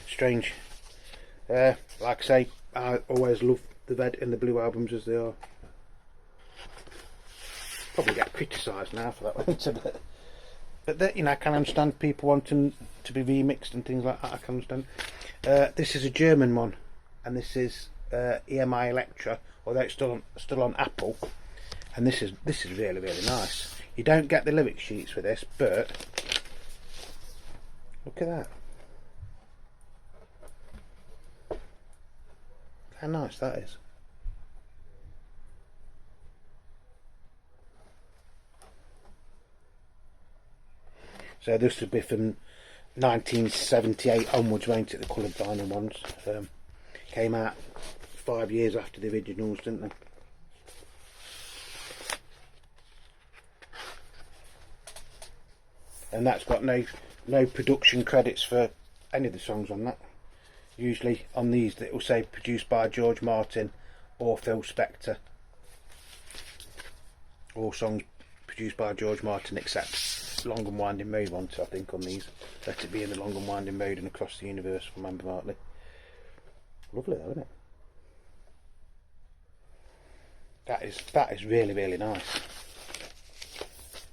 Strange. Like I say, I always love the red and the blue albums as they are. Probably get criticised now for that one, but you know, I can understand people wanting to be remixed and things like that. I can understand. This is a German one, and this is EMI Electra, although it's still on Apple. And this is really nice. You don't get the lyric sheets with this, but look at that. How nice that is. So this would be from 1978 onwards, won't it? The coloured vinyl ones came out 5 years after the originals, didn't they? And that's got no production credits for any of the songs on that. Usually on these it will say produced by George Martin or Phil Spector. All songs produced by George Martin except Long and Winding Road ones, I think, on these. Let It Be in the Long and Winding Road and Across the Universe from Amber Martley. Lovely though, isn't it? That is really, really nice.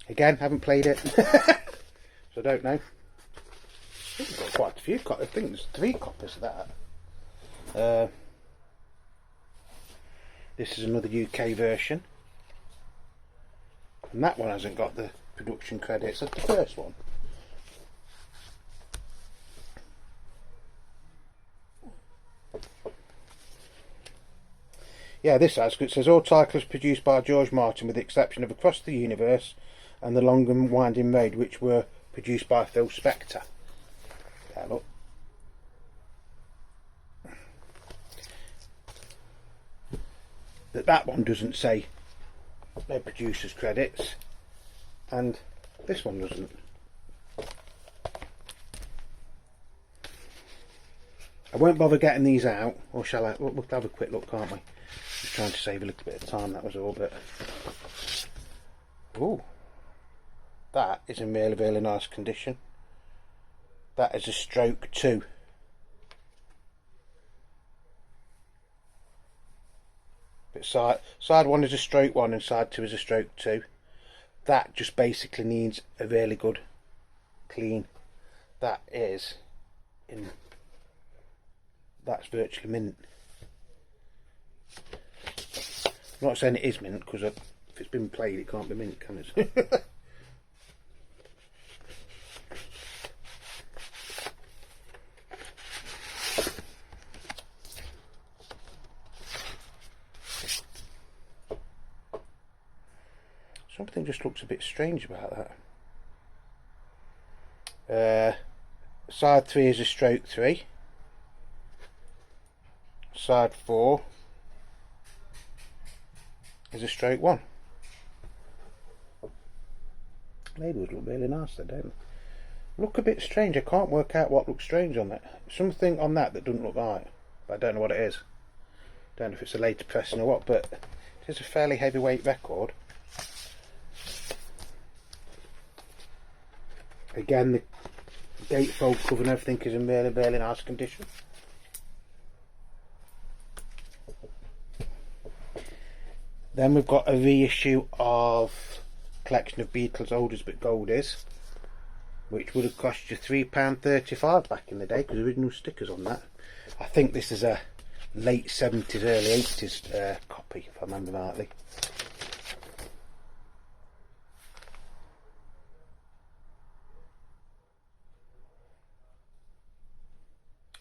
Again, haven't played it, so I don't know. I think we've got quite a few copies. I think there's 3 copies of that. This is another UK version. And that one hasn't got the production credits. That's the first one. Yeah, this has, it says all titles produced by George Martin with the exception of Across the Universe and The Long and Winding Road, which were produced by Phil Spector. There, look. That one doesn't say no producer's credits, and this one doesn't. I won't bother getting these out, or shall I? We'll have a quick look, can't we? Just trying to save a little bit of time, that was all. But ooh, that is in really, really nice condition. That is a stroke 2. But side 1 is a stroke 1 and side 2 is a stroke 2. That just basically needs a really good clean. That is in. That's virtually mint. I'm not saying it is mint, because if it's been played it can't be mint, can it? Something just looks a bit strange about that. Side 3 is a stroke 3. Side 4 is a stroke 1. Labels look really nice, they don't. Look a bit strange. I can't work out what looks strange on that. Something on that doesn't look right, but I don't know what it is. Don't know if it's a later pressing or what, but it is a fairly heavyweight record. Again, the gatefold cover and everything is in really, really nice condition. Then we've got a reissue of collection of Beatles Oldies but Goldies, which would have cost you £3.35 back in the day, because original stickers on that. I think this is a late 70s, early 80s copy, if I remember rightly.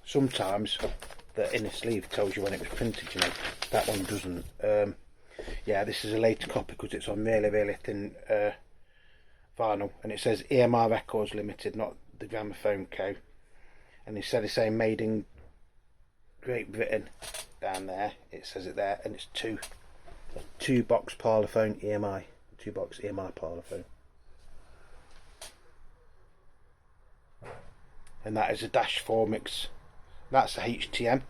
Sometimes the inner sleeve tells you when it was printed, you know. That one doesn't. Yeah, this is a later copy because it's on really, really thin vinyl, and it says EMI Records Limited, not the Gramophone Co. And instead of saying made in Great Britain down there, it says it there, and it's a 2-box parlophone EMI, 2-box EMI parlophone. And that is a -4 mix. That's a HTM.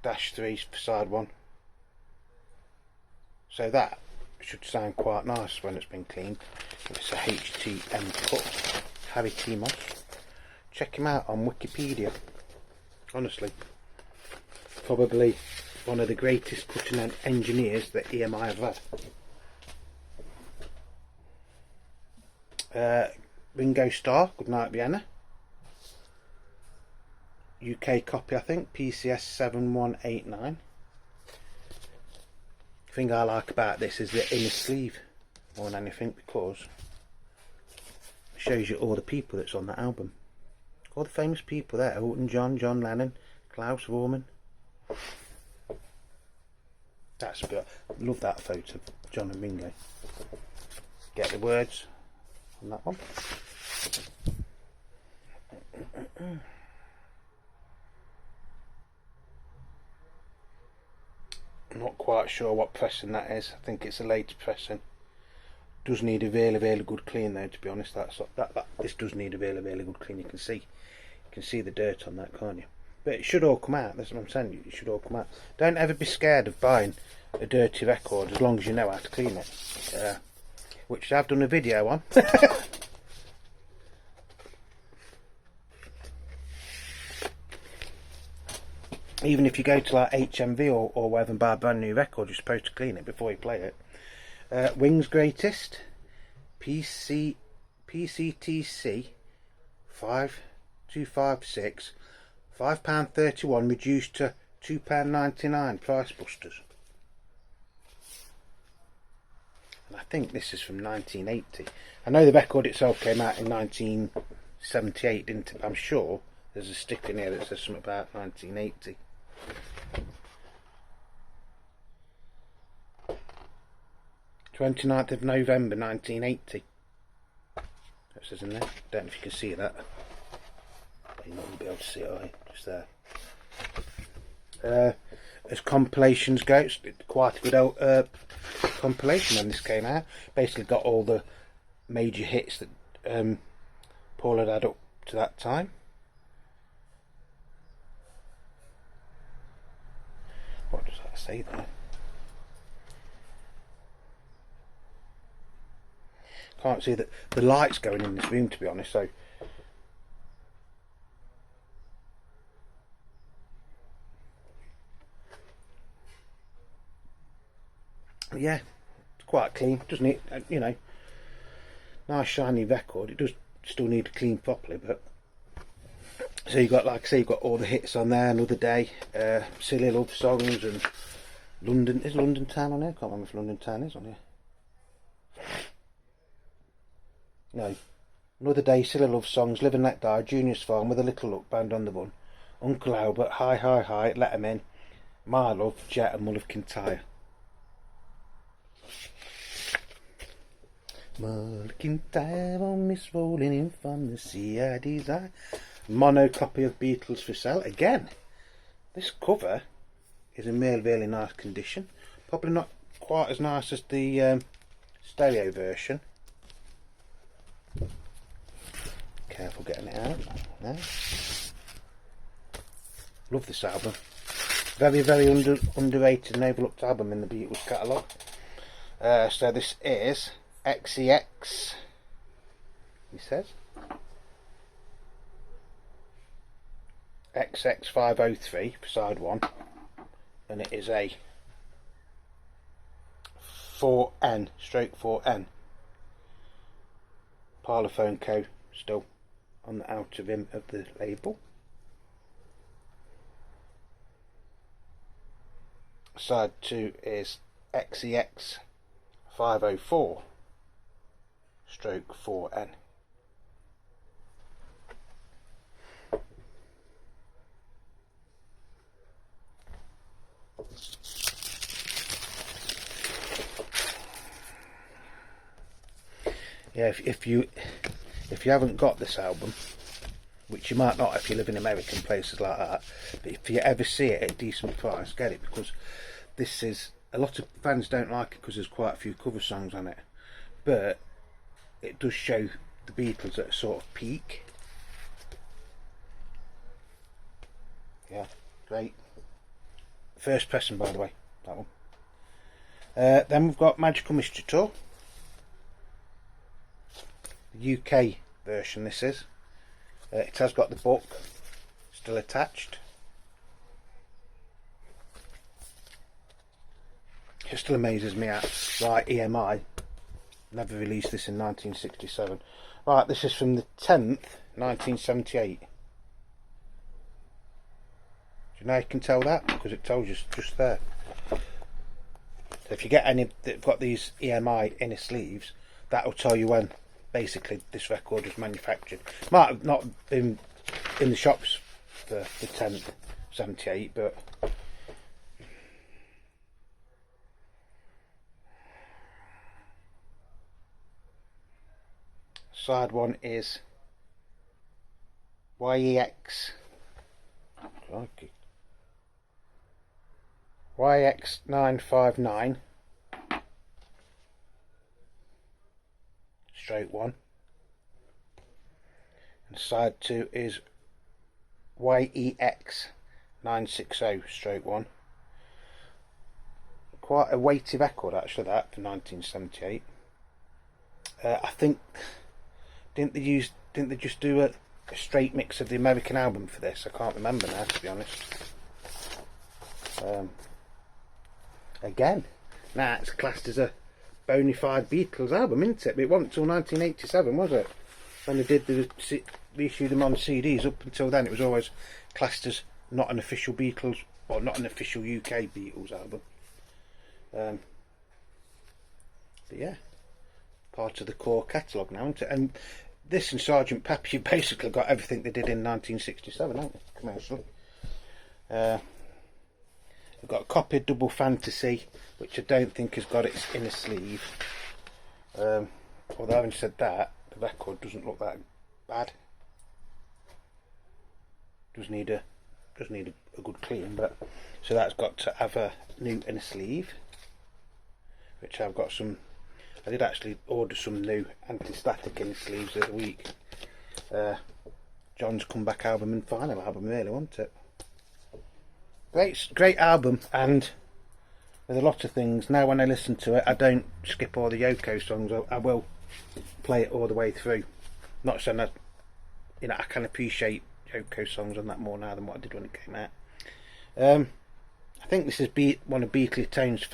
-3 for side 1. So that should sound quite nice when it's been cleaned. It's a HTM cut. Harry T. Moss. Check him out on Wikipedia. Honestly, probably one of the greatest cutting engineers that EMI have had. Ringo Starr, Goodnight Vienna. UK copy, I think, PCS 7189. The thing I like about this is the inner sleeve more than anything, because it shows you all the people that's on that album. All the famous people there: Elton John, John Lennon, Klaus Vormann. That's good. Love that photo, John and Ringo. Get the words on that one. I'm not quite sure what pressing that is. I think it's a later pressing. does need a really good clean though, to be honest. This does need a really good clean. You can see the dirt on that, can't you? But it should all come out. That's what I'm saying. It should all come out. Don't ever be scared of buying a dirty record, as long as you know how to clean it, which I've done a video on. Even if you go to like HMV or whatever and buy a brand new record, you're supposed to clean it before you play it. Wings Greatest PCTC 5256, £5.31 reduced to £2.99 Price Busters. And I think this is from 1980. I know the record itself came out in 1978, didn't it? I'm sure there's a sticker in here that says something about 1980. "29th of November 1980. That says in there. Don't know if you can see that. You're not going to be able to see it, are you? Just there. As compilations go, it's quite a good old compilation when this came out. Basically got all the major hits that Paul had up to that time. What does that say there? Can't see the lights going in this room, to be honest, so yeah, it's quite clean, doesn't it? You know, nice shiny record. It does still need to clean properly, but so you've got, like I say, you've got all the hits on there. Another Day, Silly Love Songs, and London. Is London Town on here? I can't remember if London Town is on here. No. Another Day, Silly Love Songs, Live and Let Die, Junior's Farm, With a Little Luck, Band on the Run, Uncle Albert, Hi Hi Hi, Let 'Em In, My Love, Jet and Mull of Kintyre. Mull of Kintyre, on Miss rolling in from the sea I desire. Mono copy of Beatles for sale. Again, this cover is in really nice condition. Probably not quite as nice as the stereo version. Careful getting it out. There. Love this album. Very underrated and overlooked album in the Beatles catalogue. So this is XEX, he says. XX503 for side 1, and it is a 4N/4N. Parlophone Co. still on the outer rim of the label. Side 2 is XEX504/4N. Yeah, if you haven't got this album, which you might not if you live in American places like that, but if you ever see it at a decent price, get it, because this is, a lot of fans don't like it because there's quite a few cover songs on it, but it does show the Beatles at a sort of peak. Yeah, great. First pressing, by the way, that one. Then we've got Magical Mystery Tour. The UK version this is. It has got the book still attached. It still amazes me at, like, EMI never released this in 1967. Right, this is from the 10th, 1978. Do you know how you can tell that? Because it tells you just there. So if you get any that have got these EMI inner sleeves, that will tell you when basically this record was manufactured. Might have not been in the shops for the 10th, 78, but side 1 is YEX. Crikey. YX959 stroke 1. And side 2 is YEX 960 stroke 1. Quite a weighty record actually, that, for 1978. I think didn't they just do a straight mix of the American album for this? I can't remember now, to be honest. Again, now it's classed as a bona fide Beatles album, isn't it? But it wasn't until 1987, was it? When they did reissue them on CDs. Up until then, it was always classed as not an official Beatles, or not an official UK Beatles album. But yeah, part of the core catalogue now, isn't it? And this and Sgt. Pepper, you basically got everything they did in 1967, haven't you, commercially? We've got a copied Double Fantasy, which I don't think has got its inner sleeve. Although having said that, the record doesn't look that bad. Does need a good clean, but so that's got to have a new inner sleeve, which I've got some. I did actually order some new anti-static inner sleeves the other week. John's comeback album and final album, really, wasn't it? Great album, and with a lot of things. Now when I listen to it, I don't skip all the Yoko songs. I will play it all the way through. Not saying that, you know, I can appreciate Yoko songs on that more now than what I did when it came out. I think this is one of Beatley Tone's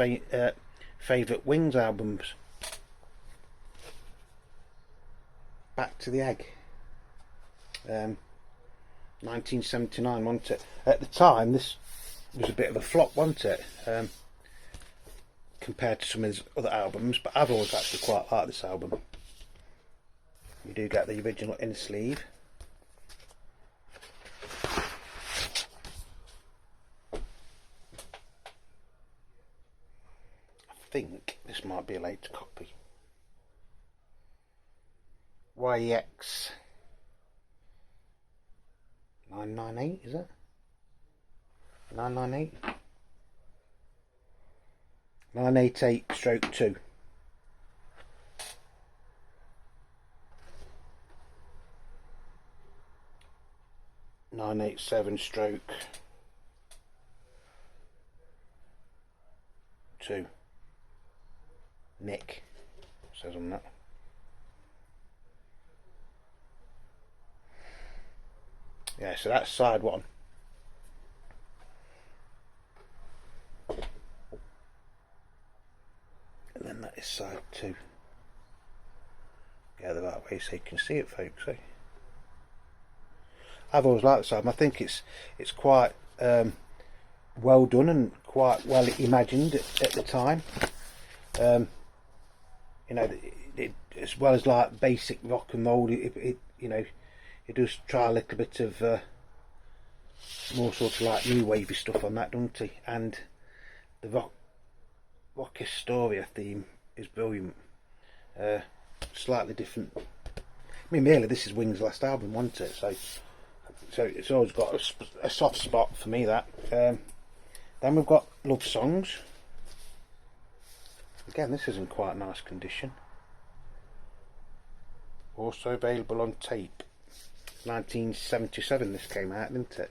favourite Wings albums. Back to the Egg. 1979, wasn't it? At the time, this was a bit of a flop, wasn't it? Compared to some of his other albums, but I've always actually quite liked this album. You do get the original inner sleeve. I think this might be a later copy. YEX 998, is it? 998? 988 stroke 2. 987 stroke 2. Nick says on that. Yeah, so that's side 1. And then that is side 2. Get the right way so you can see it, folks. Eh? I've always liked this album. I think it's quite well done and quite well imagined at the time. You know, as well as like basic rock and roll, it you know, it does try a little bit of more sort of like new wavy stuff on that, doesn't he? And the Rock Historia theme is brilliant. Slightly different. I mean, really, this is Wings' last album, wasn't it? So it's always got a soft spot for me, that. Then we've got Love Songs. Again, this is in quite nice condition. Also available on tape. 1977 this came out, didn't it?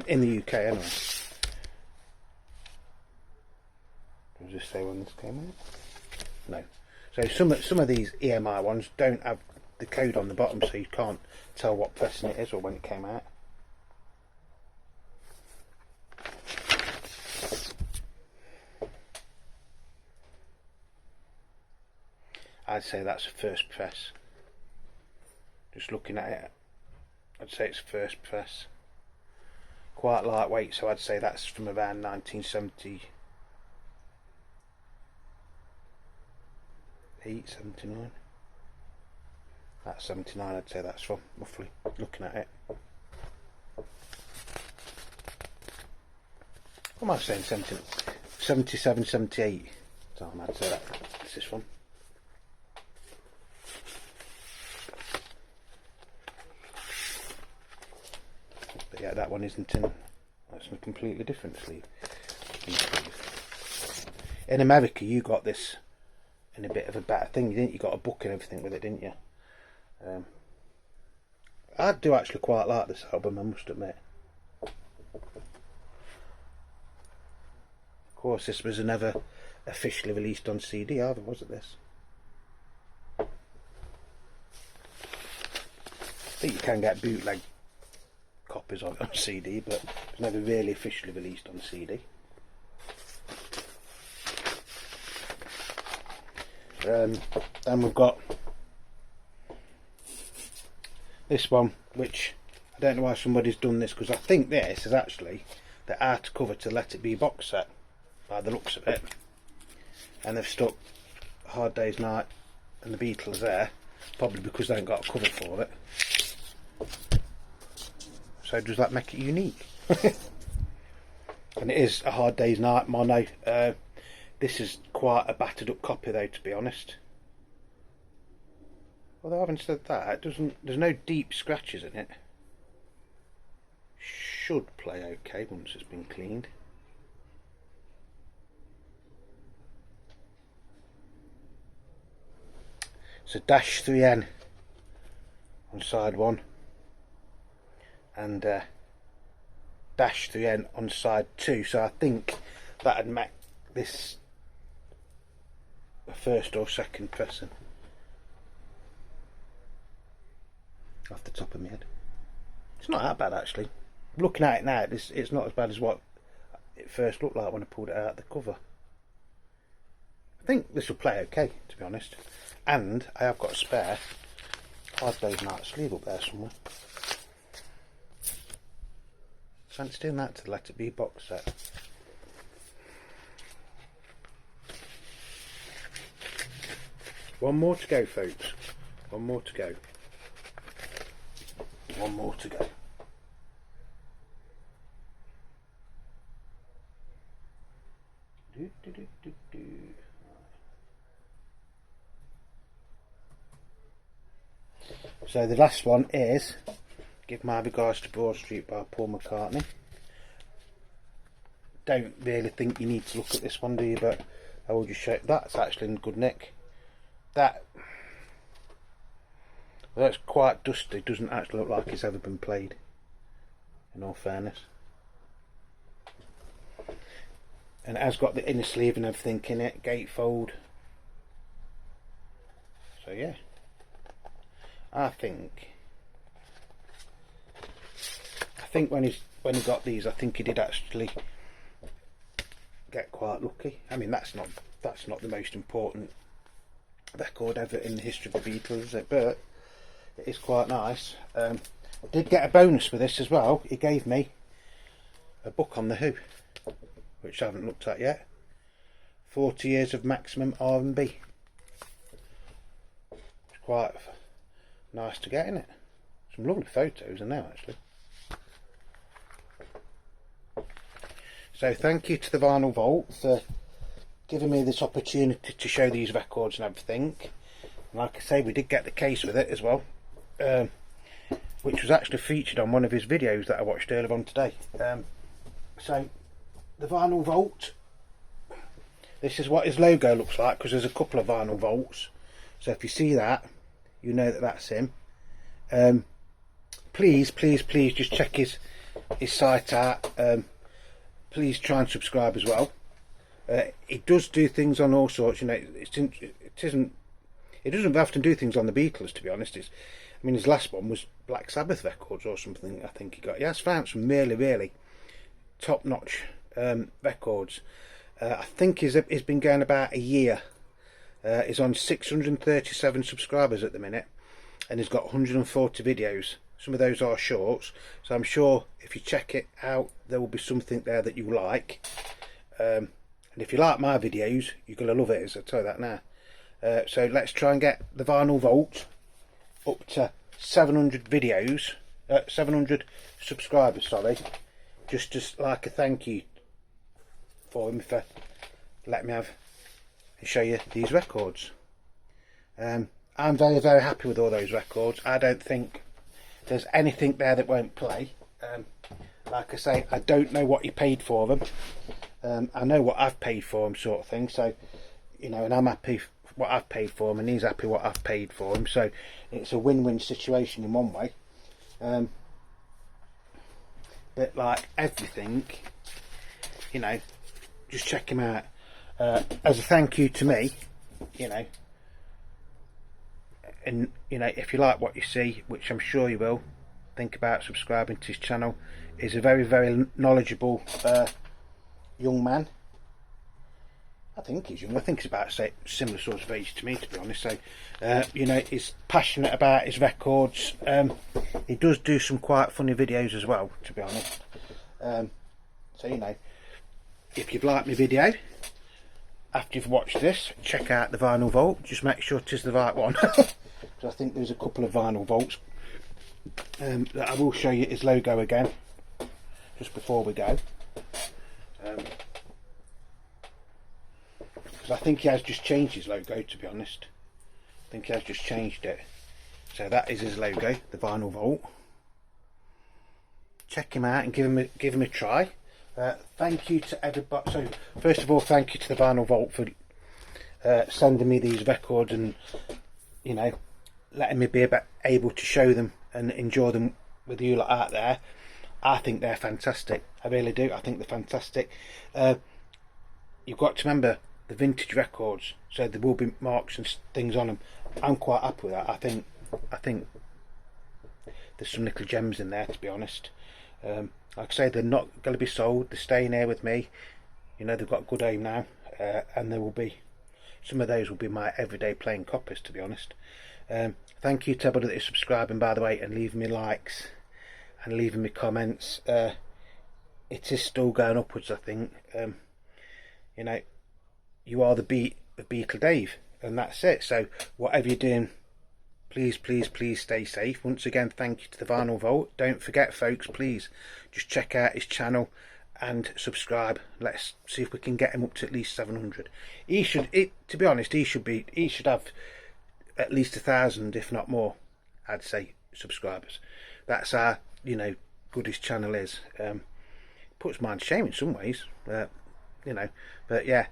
In the UK anyway. Does this say when this came out? No. So some of these EMI ones don't have the code on the bottom, so you can't tell what pressing it is or when it came out. I'd say that's a first press. Just looking at it, I'd say it's first press. Quite lightweight, so I'd say that's from around 1978, 79. That's 79, I'd say that's from, roughly, looking at it. What am I saying? 77, 78. So I'd say that's this one. But yeah, that one isn't in. That's a completely different sleeve. In America, you got this in a bit of a better thing, didn't you? Got a book and everything with it, didn't you? I do actually quite like this album, I must admit. Of course, this was never officially released on CD either, was it, this? I think you can get bootleg copies of it on CD, but it's never really officially released on CD. Then we've got this one, which I don't know why somebody's done this, because I think this is actually the art cover to Let It Be box set by the looks of it, and they've stuck Hard Day's Night and the Beatles there, probably because they haven't got a cover for it. So does that make it unique? And it is a Hard Day's Night mono. This is quite a battered up copy though, to be honest. Although having said that, there's no deep scratches in it. Should play okay once it's been cleaned. It's a Dash 3N on side 1 and Dash 3N on side 2, so I think that'd make this a first or second pressing off the top of my head. It's not that bad actually. Looking at it now, it's not as bad as what it first looked like when I pulled it out of the cover. I think this will play okay, to be honest. And I have got a spare Hard Day's Night sleeve up there somewhere. Fancy doing that to the Let It Be box set. One more to go, folks. One more to go. One more to go. So the last one is Give My Regards to Broad Street by Paul McCartney. Don't really think you need to look at this one, do you? But I will just show you. That's actually in good nick. That's quite dusty. Doesn't actually look like it's ever been played, in all fairness. And it has got the inner sleeve and everything in it, gatefold. So yeah, I think when he got these, I think he did actually get quite lucky. I mean, that's not the most important record ever in the history of the Beatles, is it? But it is quite nice. I did get a bonus for this as well. He gave me a book on The Who, which I haven't looked at yet. 40 Years of Maximum R&B. It's quite nice to get, isn't it? Some lovely photos in there actually. So thank you to the Vinyl Vault for giving me this opportunity to show these records and everything. And like I say, we did get the case with it as well, which was actually featured on one of his videos that I watched earlier on today. So the Vinyl Vault, this is what his logo looks like, because there's a couple of Vinyl Vaults. So if you see that, you know that that's him. Please just check his site out. Please try and subscribe as well. He does do things on all sorts, you know. He doesn't often do things on the Beatles, to be honest. I mean, his last one was Black Sabbath records or something, I think he got. He has found some really top-notch records. I think he's been going about a year. He's on 637 subscribers at the minute, and he's got 140 videos. Some of those are shorts, so I'm sure if you check it out, there will be something there that you like. And if you like my videos, you're going to love it, as I tell you that now. So let's try and get the Vinyl Vault up to 700 videos, 700 subscribers, sorry. Just like a thank you for him for letting me have and show you these records. I'm very happy with all those records. I don't think there's anything there that won't play. Like I say, I don't know what he paid for them. I know what I've paid for them, sort of thing. So, you know, and I'm happy what I've paid for him, and he's happy what I've paid for him, so it's a win-win situation in one way. But like everything, you know, just check him out as a thank you to me, you know. And you know, if you like what you see, which I'm sure you will, think about subscribing to his channel. He's a very, very knowledgeable young man. I think he's young. I think he's about, say, similar sort of age to me, to be honest. So, you know, he's passionate about his records. He does do some quite funny videos as well, to be honest. So, you know, if you've liked my video, after you've watched this, check out the Vinyl Vault. Just make sure it is the right one. Because I think there's a couple of Vinyl Vaults that I will show you his logo again, just before we go. I think he has just changed his logo, to be honest. I think he has just changed it. So that is his logo, the Vinyl Vault. Check him out and give him a try. Thank you to everybody. So first of all, thank you to the Vinyl Vault for sending me these records, and you know, letting me be able to show them and enjoy them with you lot out there. I think they're fantastic. I really do. I think they're fantastic. You've got to remember, the vintage records, so there will be marks and things on them. I'm quite happy with that. I think there's some little gems in there, to be honest. Like I say, they're not going to be sold. They're staying here with me. You know, they've got a good aim now, and there will be some of those will be my everyday playing copies, to be honest. Thank you to everybody that is subscribing, by the way, and leaving me likes and leaving me comments. It is still going upwards, I think. You know, you are the beat of Beatle Dave, and that's it. So whatever you're doing, please, please, please stay safe. Once again, thank you to the Vinyl Vault. Don't forget, folks, please just check out his channel and subscribe. Let's see if we can get him up to at least 700. To be honest, he should have at least 1,000, if not more, I'd say, subscribers. That's how, you know, good his channel is. Puts mine to shame in some ways, you know, but yeah.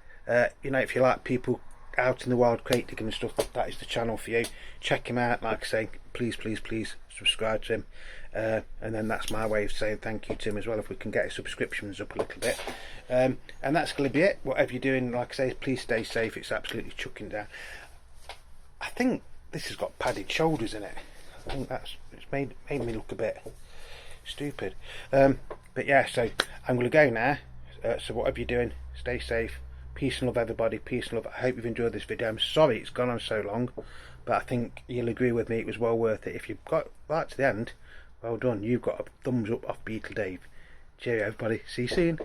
You know, if you like people out in the wild crate digging and stuff, that is the channel for you. Check him out. Like I say, please, please, please subscribe to him, and then that's my way of saying thank you to him as well, if we can get his subscriptions up a little bit. And that's going to be it. Whatever you're doing, like I say, please stay safe. It's absolutely chucking down. I think this has got padded shoulders in it. I think it's made me look a bit stupid. But yeah, so I'm going to go now. So whatever you're doing, stay safe. Peace and love, everybody. Peace and love. I hope you've enjoyed this video. I'm sorry it's gone on so long, but I think you'll agree with me, it was well worth it. If you've got right to the end, well done. You've got a thumbs up off Beatle Dave. Cheerio, everybody. See you soon.